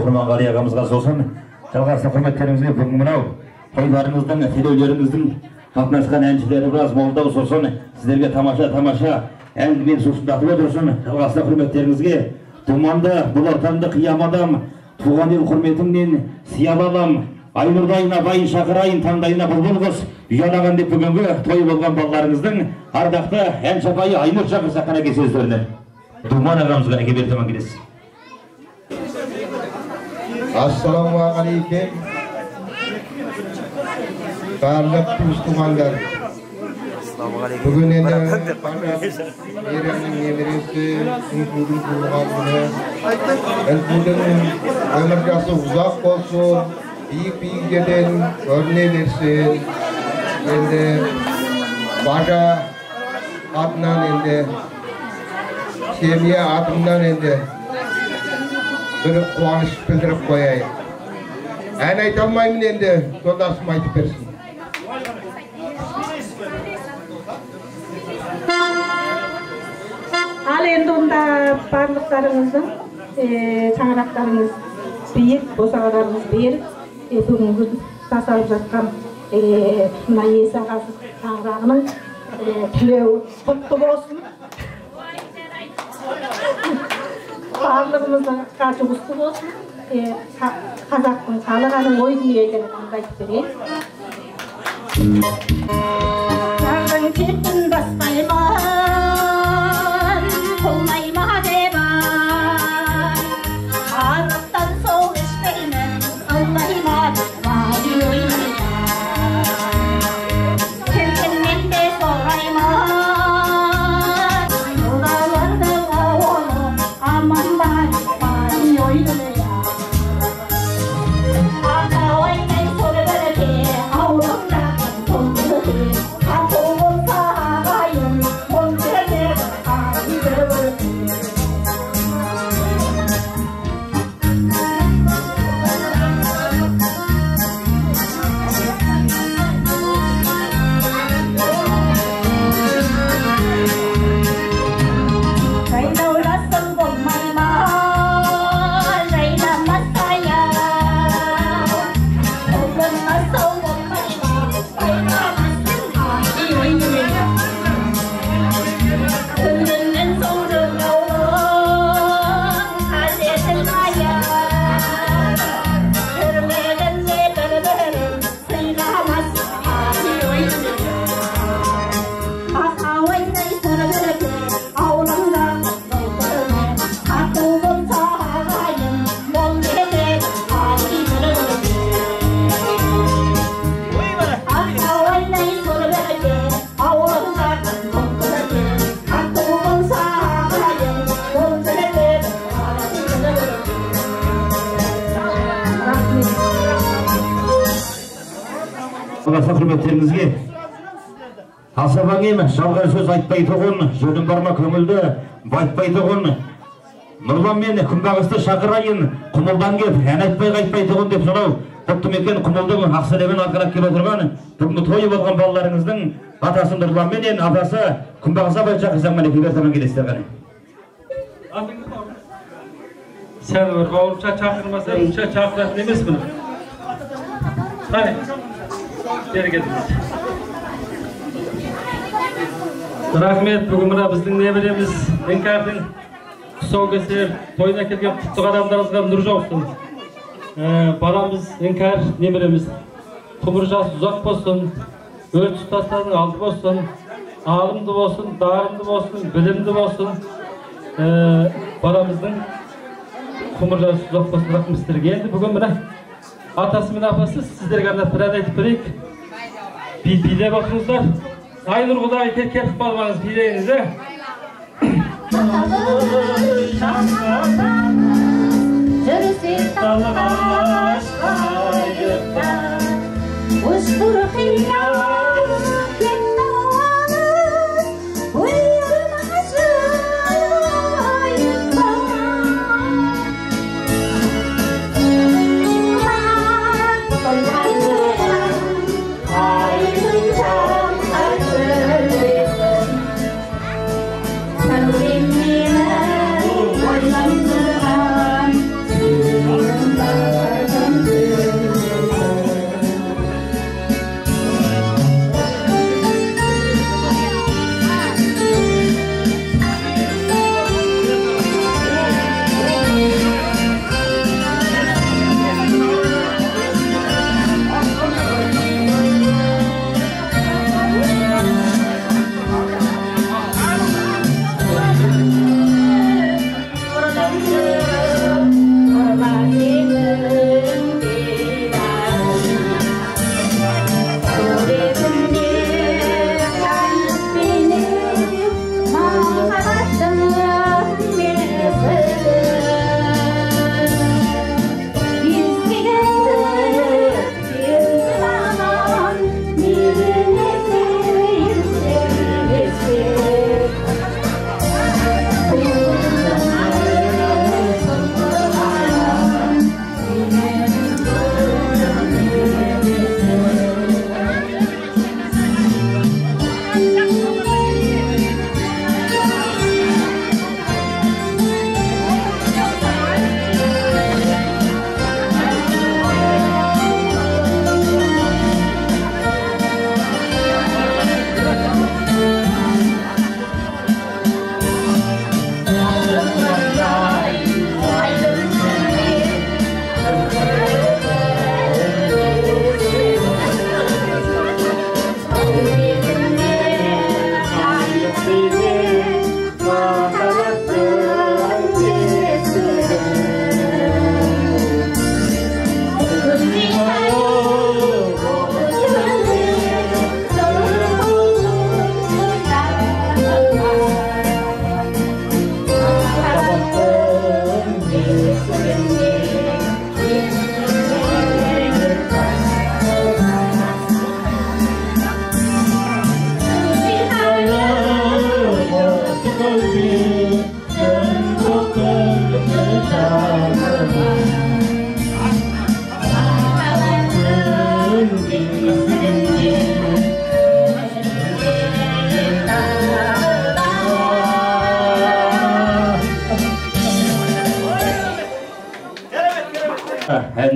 Құрманғали ағамызға сосын жалғасы құрметтеріңізге бүгін мынау тойларыңыздың, телеулеріңіздің қатынасқан әншілері біраз молдау сосын сіздерге тамаша әңгімен сусындатып отырсын. Жалғасы құрметтеріңізге думанды бұл ортамды қиям адам, туған ел құрметіңнен сиял алам, айнұрдайына байын шақырайын, таңдайына бұлбұл құс ұялаған деп бүгінгі той болған балаларыңыздың ардақты ән шапайы Айнұр шақырса қанеке сөздеріне Думан ағамызға әке бертеман келесіз. Ассалаумағалейкум. Барлық туыс-туғандар. Бүгін енді ерімнің немересі Үңкудің туылған күні. Үңкудің өмір жасы ұзақ болсын, биік жерден көріне берсін. Енді бажа атынан енді семья атымнан енді бір қуаныш білдіріп қояйын. Ән айта алмаймын енді, жолдасым айтып берсін. Ал енді онда барлықтарыңыздың шаңырақтарыңыз биік, босағаларыңыз берік, бүгінгі жасалып жатқан мына Иесі ағасы шаңырағының тілеуі құтты болсын. Барлығымыздың жұғысты болсын. Қазақтың халық әнін ой дүниеден айтып берейін. Жағың кеттің баспайман, болмайма дебай. Арықтан сол ішпеймін, алмайма дебай ойнайын. Келгенмен де сорайман, ұлалардың ауылы аман бар дебай ойнайын. Құрметтеріңізге асабаң емес, жалған сөз айтпай тұғын, жөнім барма көңілді байтпай тұғын. Нұрлан мен күнбағысты шақырайын, құмылдан кеп, ән айтпай қайтпай тұғын деп сонау құтты мекен құмылдың ақсыребен арқалап келіп отырған бүгінгі тойы болған балаларыңыздың атасы Нұрлан менен атасы күнбағыс абай шақырсаң мәнеке бертаман келесіздер қане. Сәл бір бауырымша шақырмаса, ұмша шақыратын емес бұны. Қане? Бергеніміз. Рахмет, бүгін мына біздің немереміз Іңкәрдің тұсаукесер тойына келген құтты адамдарыңызға нұр жаусын. Баламыз Іңкәр немереміз ғұмыр жасы ұзақ болсын, өз тұстастардың алды болсын, алымды болсын, дарынды болсын, білімді болсын. Баламыздың ғұмыр жасы ұзақ болсын, рахмет сіздерге. Енді бүгін мына атасы мен апасы сіздерге арнап бір ән айтып берейік. Билеп отырыңыздар. Айнұр құдай келіп қалмаңыз, билейіңіз. Жүрсе талғаш қайықта, ұшқыр қиял кетті алыс, ойырмаш жайықта. Selamat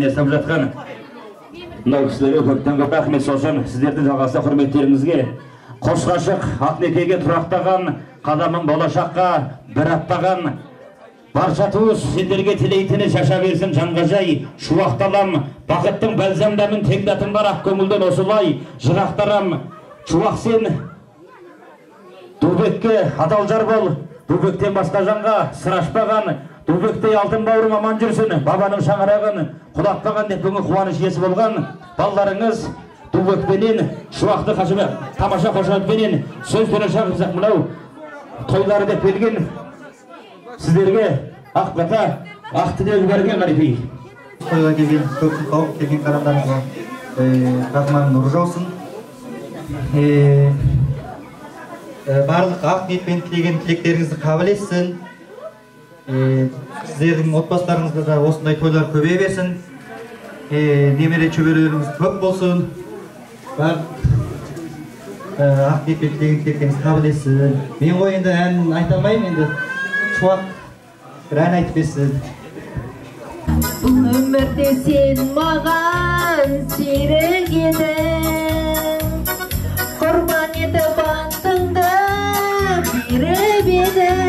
жасап жатқан мынау кісілерге көптен көп рахмет. Сосын сіздердің жалғасы құрметтеріңізге қос ғашық ақ некеге тұрақтаған, қадамын болашаққа бір аттаған барша туыс сендерге тілейтіні шаша берсін жанға жай. Шуақталам бақыттың бәлзамдамын теңдатым бар ақ көңілден осылай жырақтарам. Шуақ сен Дубекке адал жар бол, Дубектен басқа жанға сыр ашпаған, Дубектей алтын бауырым аман жүрсін, бабаның шаңырағын құлатпаған деп бүгін қуаныш иесі болған балаларыңыз Дубекпенен Шуақты қашымы тамаша қошаметпенен сөздері шағызақ мынау тойлары деп келген сіздерге ақ бата, ақ тілек берген ғарифи. Тойға келген көпсін қауып келген қарамдарыңызға рахман нұры жаусын. Барлық ақ ниетпен тілеген тілектеріңізді қабыл етсін. Сіздердің отбасыларыңызда да осындай тойлар көбейе берсін. Немере шөберелеріңіз көп болсын. Барлық ақ ниетпен тілеген тілектеріңізді қабыл етсін. Мен ғой енді ән айта алмаймын, енді Шуақ бір ән айтып берсін. Бұл өмірде сен маған серік едің, құрбан етіп антыңды беріп едің,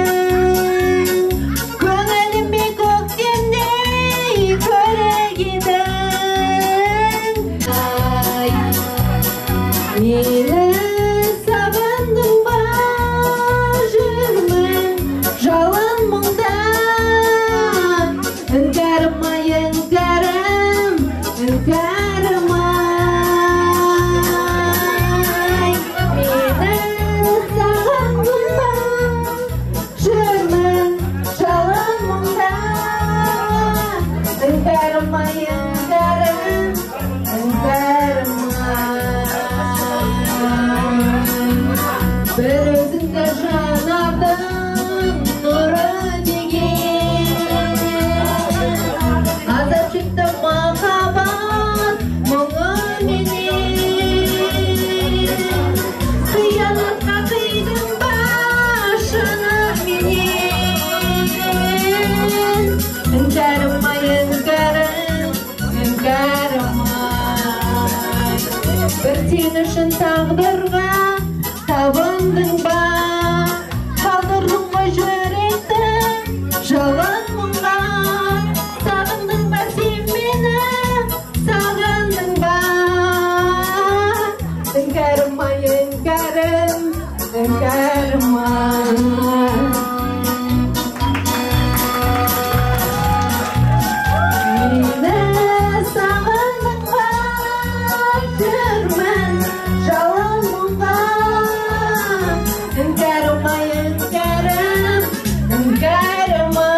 көңіліме көктемдей көрік едің. Мені сағындың ба жүрмін жалын мұңда, іңкәрім ай іңкәрім, іңкәрім ай. Мені сағындың ба жүрмін жалын мұңда, іңкәрім ай іңкәрім, іңкәрім ай. Bir özünde janardın nuru деген, azap çıktı makabat muğu menен, kıyanatқа kıydың başını menен. Іңкәрім ай іңкәрім, іңкәрім ай. Bir sen үшін тағдырға табындың ба, қалдырдың ғой жүректі жалын мұңға. Сағындың ба сен мені, сағындың ба. Іңкәрім ай іңкәрім, іңкәрім ай. Мені сағындың ба жүрмін жалын мұңға. Іңкәрім ай іңкәрім, іңкәрім ай.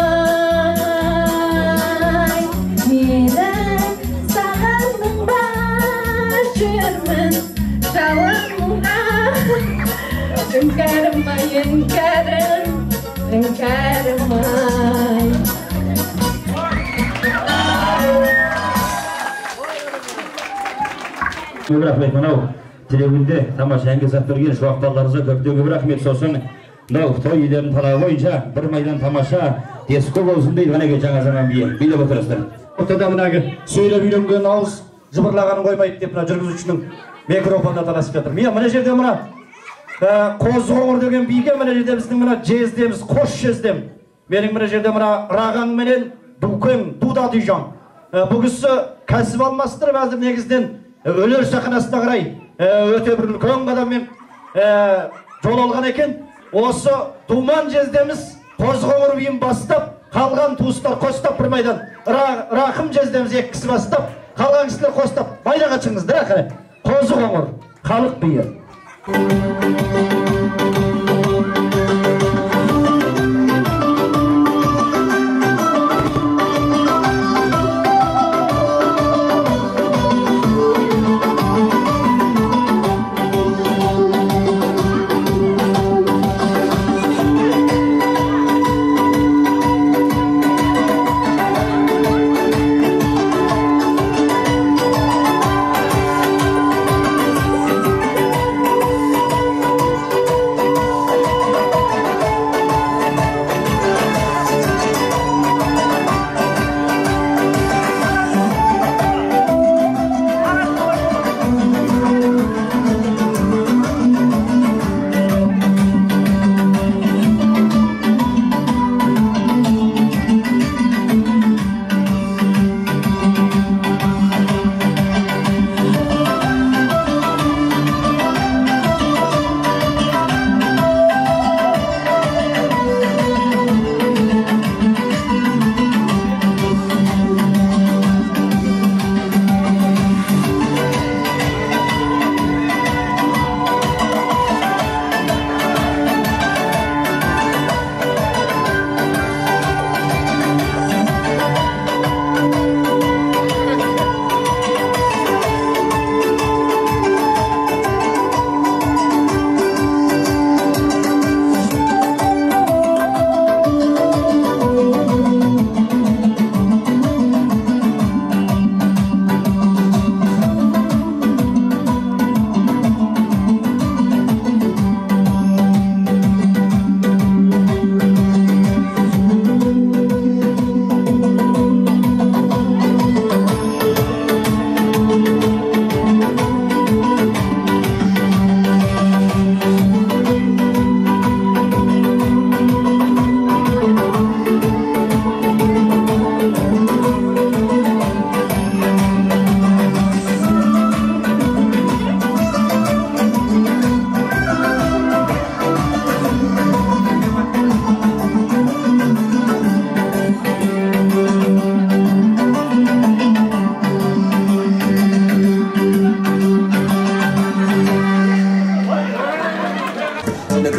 Мені сағындың ба жүрмін жалын мұңға. Іңкәрім ай іңкәрім, іңкәрім ай. Көп рахмет. Мынау телевизде тамаша әнге сап берген шуақталарыңызға көптен көп рахмет. Сосын мынау той иелерінің талабы бойынша бір майдан тамаша дескі болсын дейді. Ғанеке жаңа заман бие билеп отырасыздар. Ортада мынағы сөйлеп үйренген ауыз жыбырлағанын қоймайды деп мына жүргізушінің микрофонда таласып жатыр. Мына жерде мына қозғоңыр деген биге мына жерде біздің мына жездеміз, қош жездем. Менің мына жерде мына раған менен Дукең, Дуда Дүйжан. Бұл кісі кәсіп алмастырып әзір негізден өлер сахнасына қарай өте бір үлкен қадаммен жол алған екен. Осы Думан жездеміз қозғоңыр биін бастап, қалған туыстар қостап бір майдан. Рақым жездеміз екі кісі бастап, қалған кісілер қостап майданға шығыңыздар. Қозғоңыр халық биі.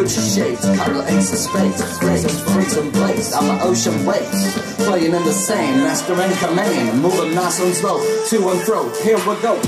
future shades, color ace of spades, razors, freezing blades, I'm an ocean waves, playing in the same, master in command, moving nice and slow, to and fro, here we go.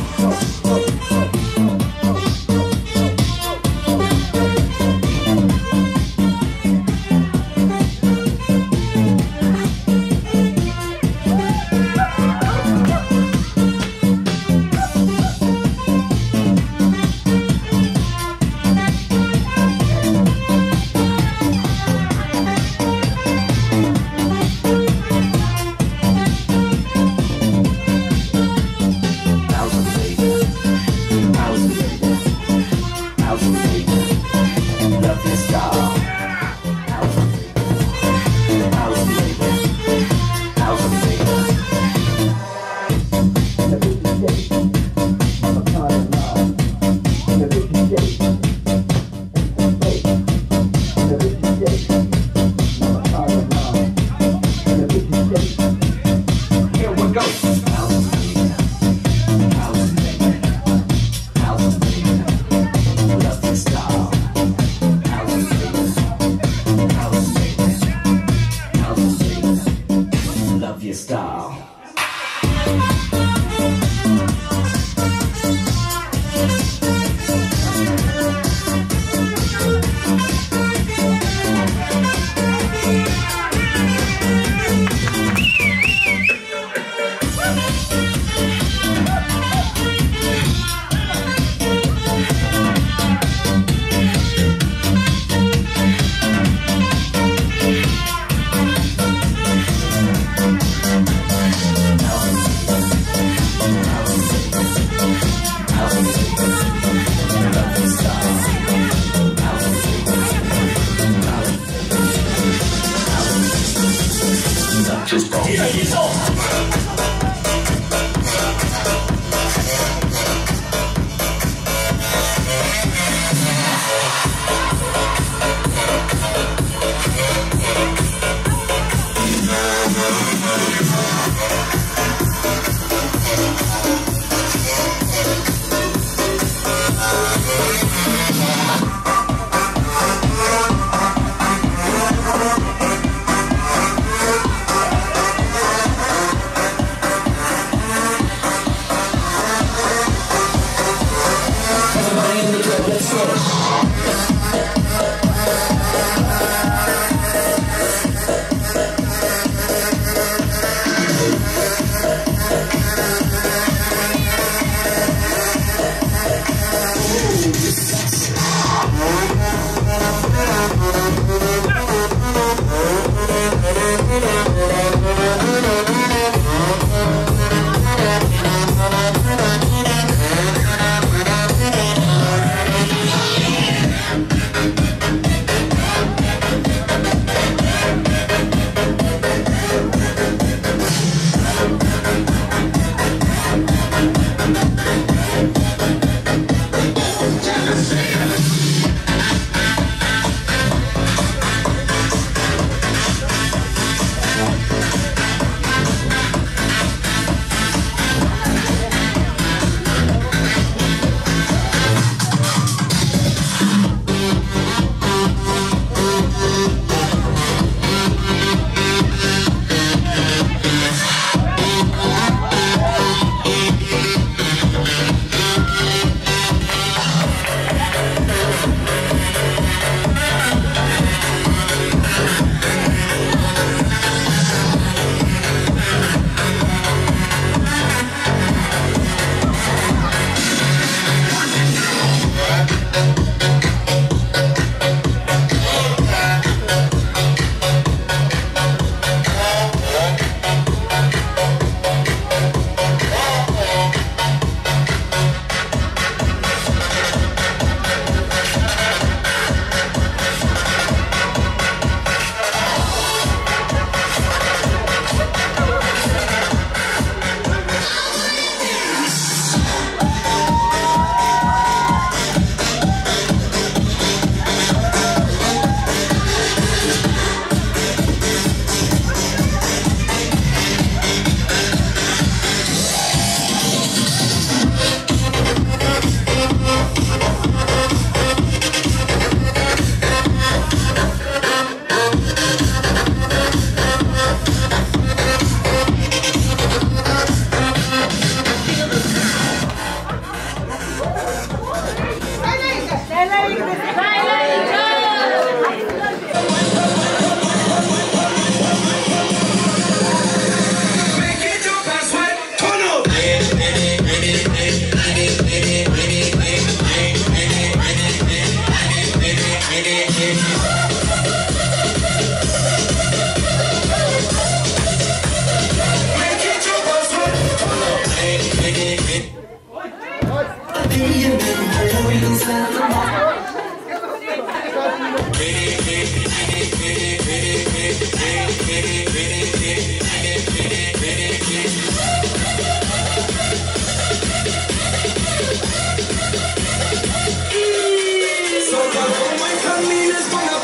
So come on, my family, let's go now.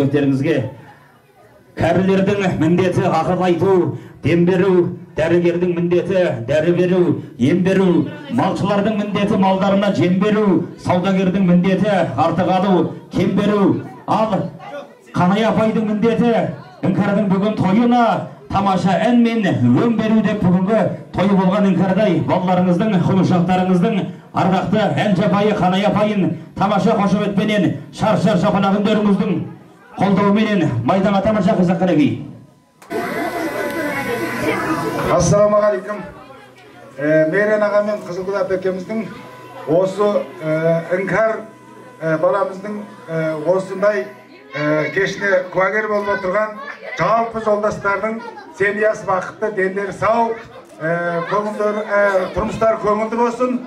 құрметтеріңізге кәрілердің міндеті ақыл айту, дем беру, дәрігердің міндеті дәрі беру, ем беру, малшылардың міндеті малдарына жем беру, саудагердің міндеті артық алу, кем беру. Ал Қанай апайдың міндеті Іңкәрдің бүгін тойына тамаша ән мен өн беру деп бүгінгі тойы болған Іңкәрдай балаларыңыздың, құлыншақтарыңыздың ардақты ән жапайы Қанай апайын тамаша қошеметпенен шар-шар шапанақ үндеріңіздің қолдауыменен майдана тамаша қызық қанеги. Ассалаумағалейкум. Мейрен аға мен Қызылгүл әпекеміздің осы Іңкәр баламыздың осындай кешіне куәгер болып отырған жалпы жолдастардың семьясы бақытты, дендері сау, тұрмыстары көңілді болсын.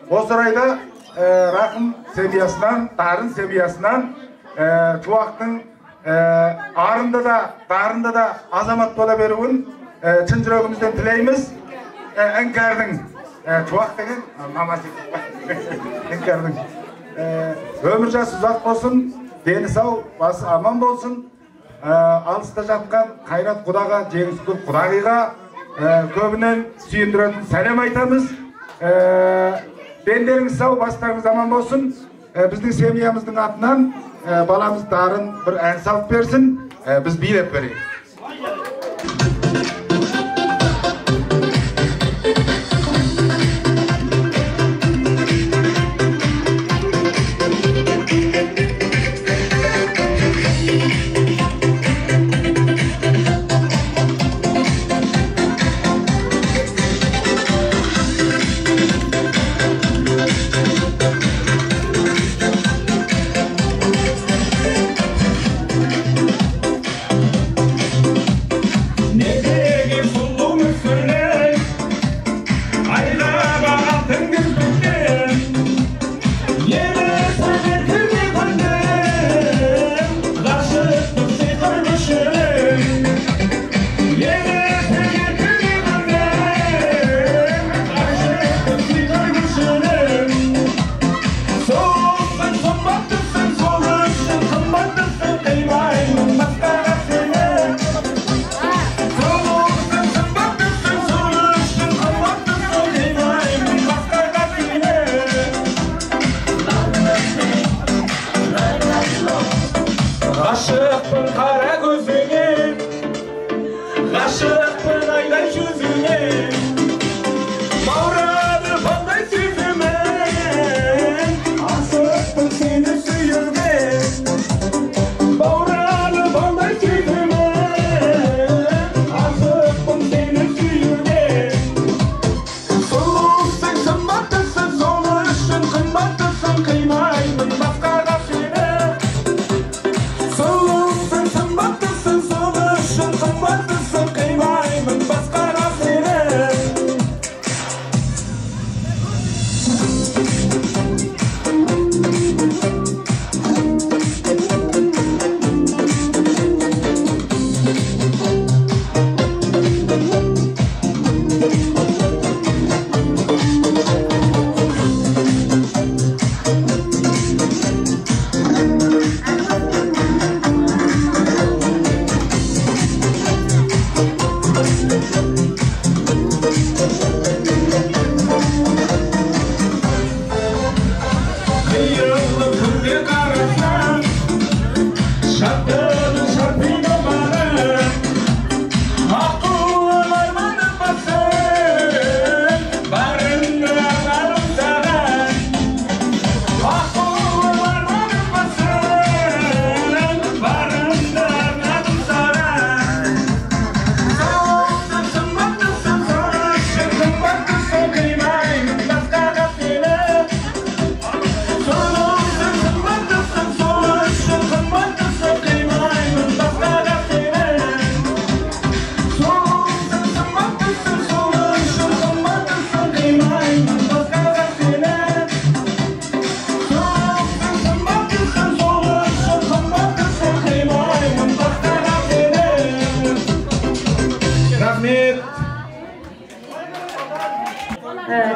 Осы орайда Рақым семьясынан, Дарын семьясынан Чуақтың арында да, дарында да азамат бола беруін шын жүрегімізден тілейміз. Іңкәрдің Чуақ деген мамасы Іңкәрдің өмір жасы ұзақ болсын, дені сау, басы аман болсын. Алыста жатқан Қайрат құдаға, Жеңіскүл құдағиға көбінен сүйіндіретін сәлем айтамыз. Дендеріңіз сау, бастарыңыз аман болсын. Біздің семьямыздың атынан баламыз Дарын бір ән салып берсін, біз билеп берейік.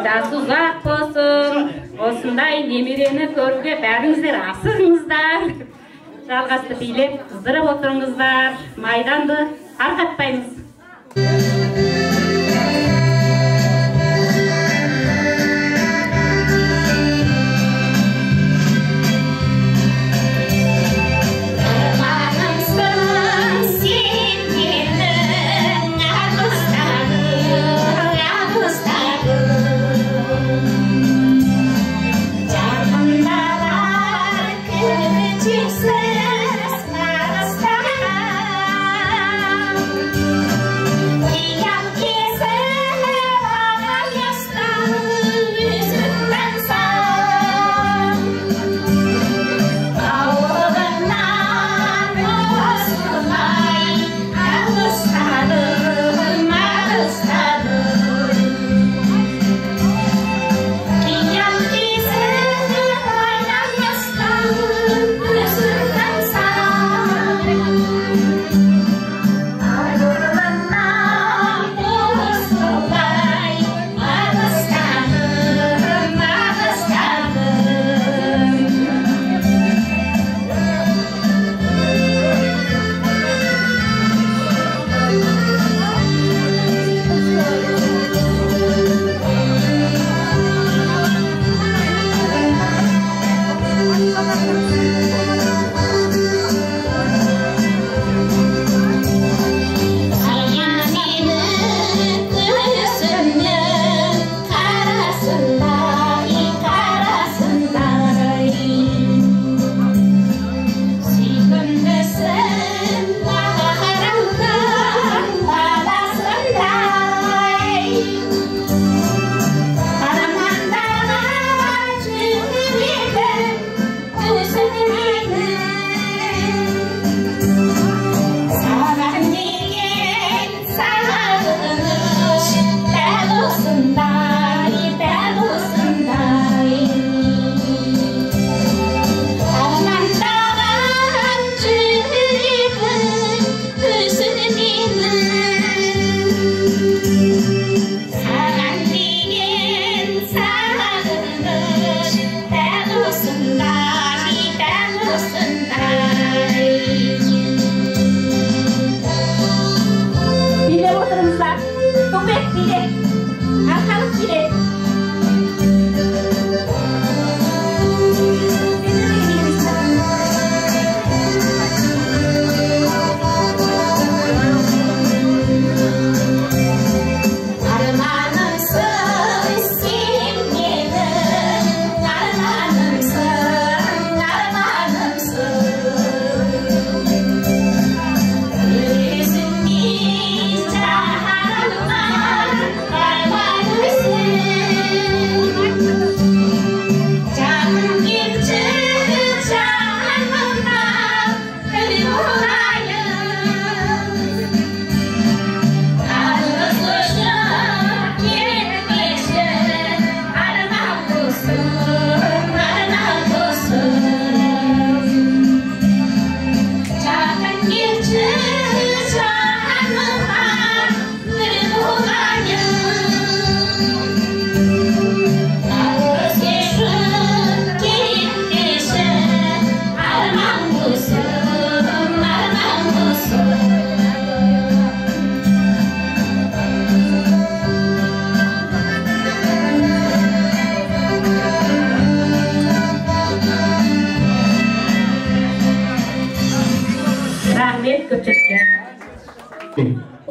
Жасы ұзақ болсын, осындай немерені көруге бәріңіздер асығыңыздар. жалғасты билеп қыздырып отырыңыздар. Майданды тарқатпаймыз.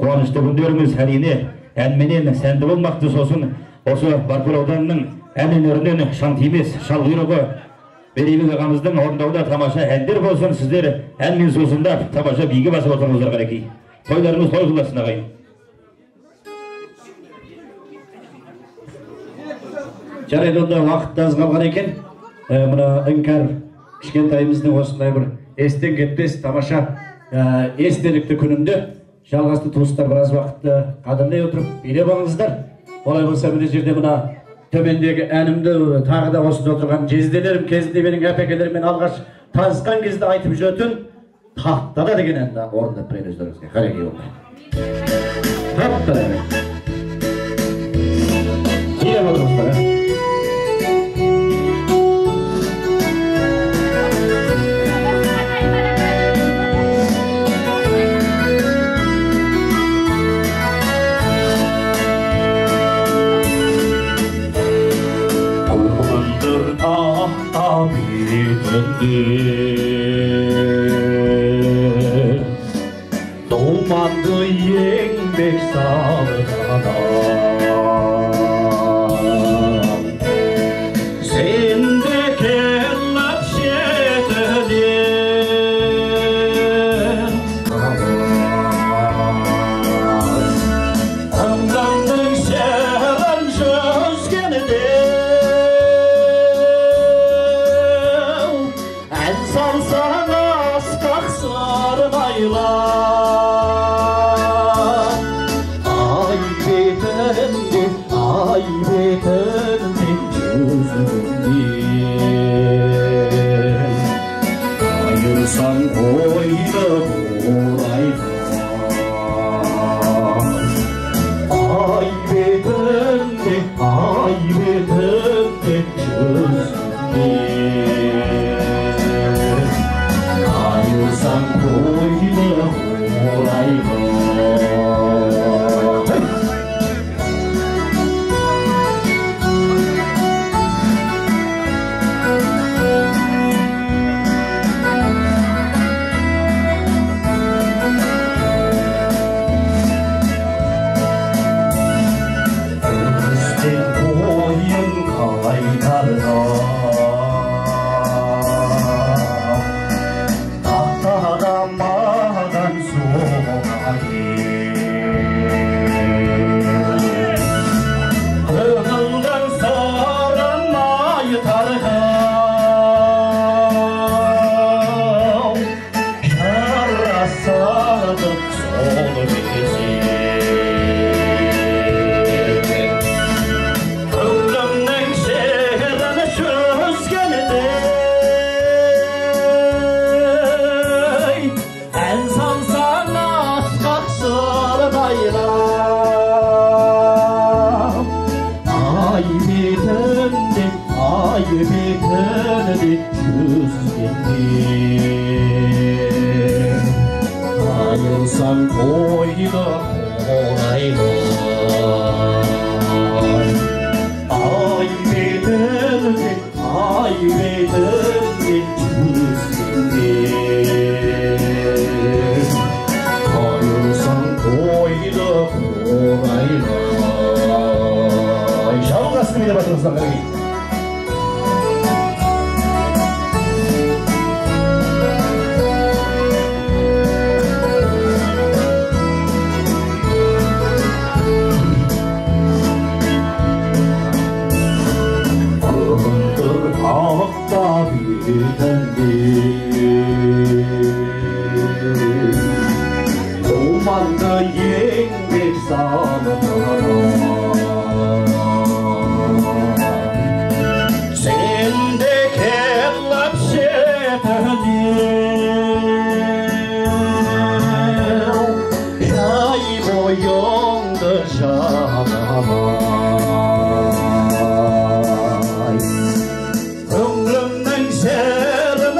Қуанышты күндеріңіз әрине әнменен сәнді болмақты. Сосын осы Баркөл ауданының ән өнерінен шант емес шалғұйрығы Берейлік ағамыздың орындауда тамаша әндер болсын. Сіздер әнмен сусындап тамаша биге басып отырыңыздар қарекей. Тойларыңыз той қыласын ағайын. Жарайды, онда уақытта аз қалған екен. Мына іңкәр кішкентайымыздың осындай бір естен кетпес тамаша естелікті күнінде жалғасты туыстар біраз уақытты қадірлей отырып билеп алыңыздар. Олай болса мына жерде мына төмендегі әнімді тағы да осында отырған жезделерім кезінде менің әпекелеріммен алғаш танысқан кезде айтып жүретін Тақтада деген әнді орындап берейін өздеріңізге. Қарекей болмай. Тақтада. Билеп отырыңыздар. Doğmandı yengbek sağlık Sende kellap şetedim Anlamdın şeran sözgenedim En salsan astak sarmaylar Ay betendi, ay betendi gözümden Ayırsan koyda buraylar Ay betendi, ay betendi gözümden Ayırsan koyda buraylar Ayırsan koyda oraylar Ay beterdi, ay beterdi gözümden Ayırsan koyda oraylar İnşallah nasıl bir de başımızdan beri Doğmandı yengbek sağlık Sende kellap şetedim Şay boyundu şalamay Ömrümden şerim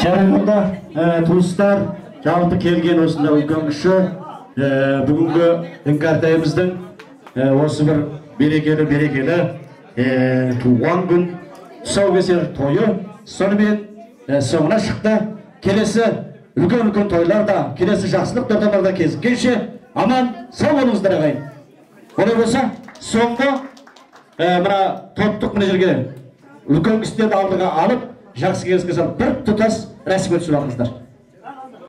Жараңында туыстар, жалпы келген осында үлкен кіші бүгінгі іңкәртайымыздың осы бір берекелі туған күн тұсаукесер тойы сонымен соңына шықты. Келесі үлкен тойларда, келесі жақсылық тойларда кезіккенше аман сау болыңыздар ағайын. Олай болса, соңғы мына топтық мына жерге үлкен кісілерді алдыға алып, жақсы кезікке салып бір тұтас рәсім өтіп алыңыздар.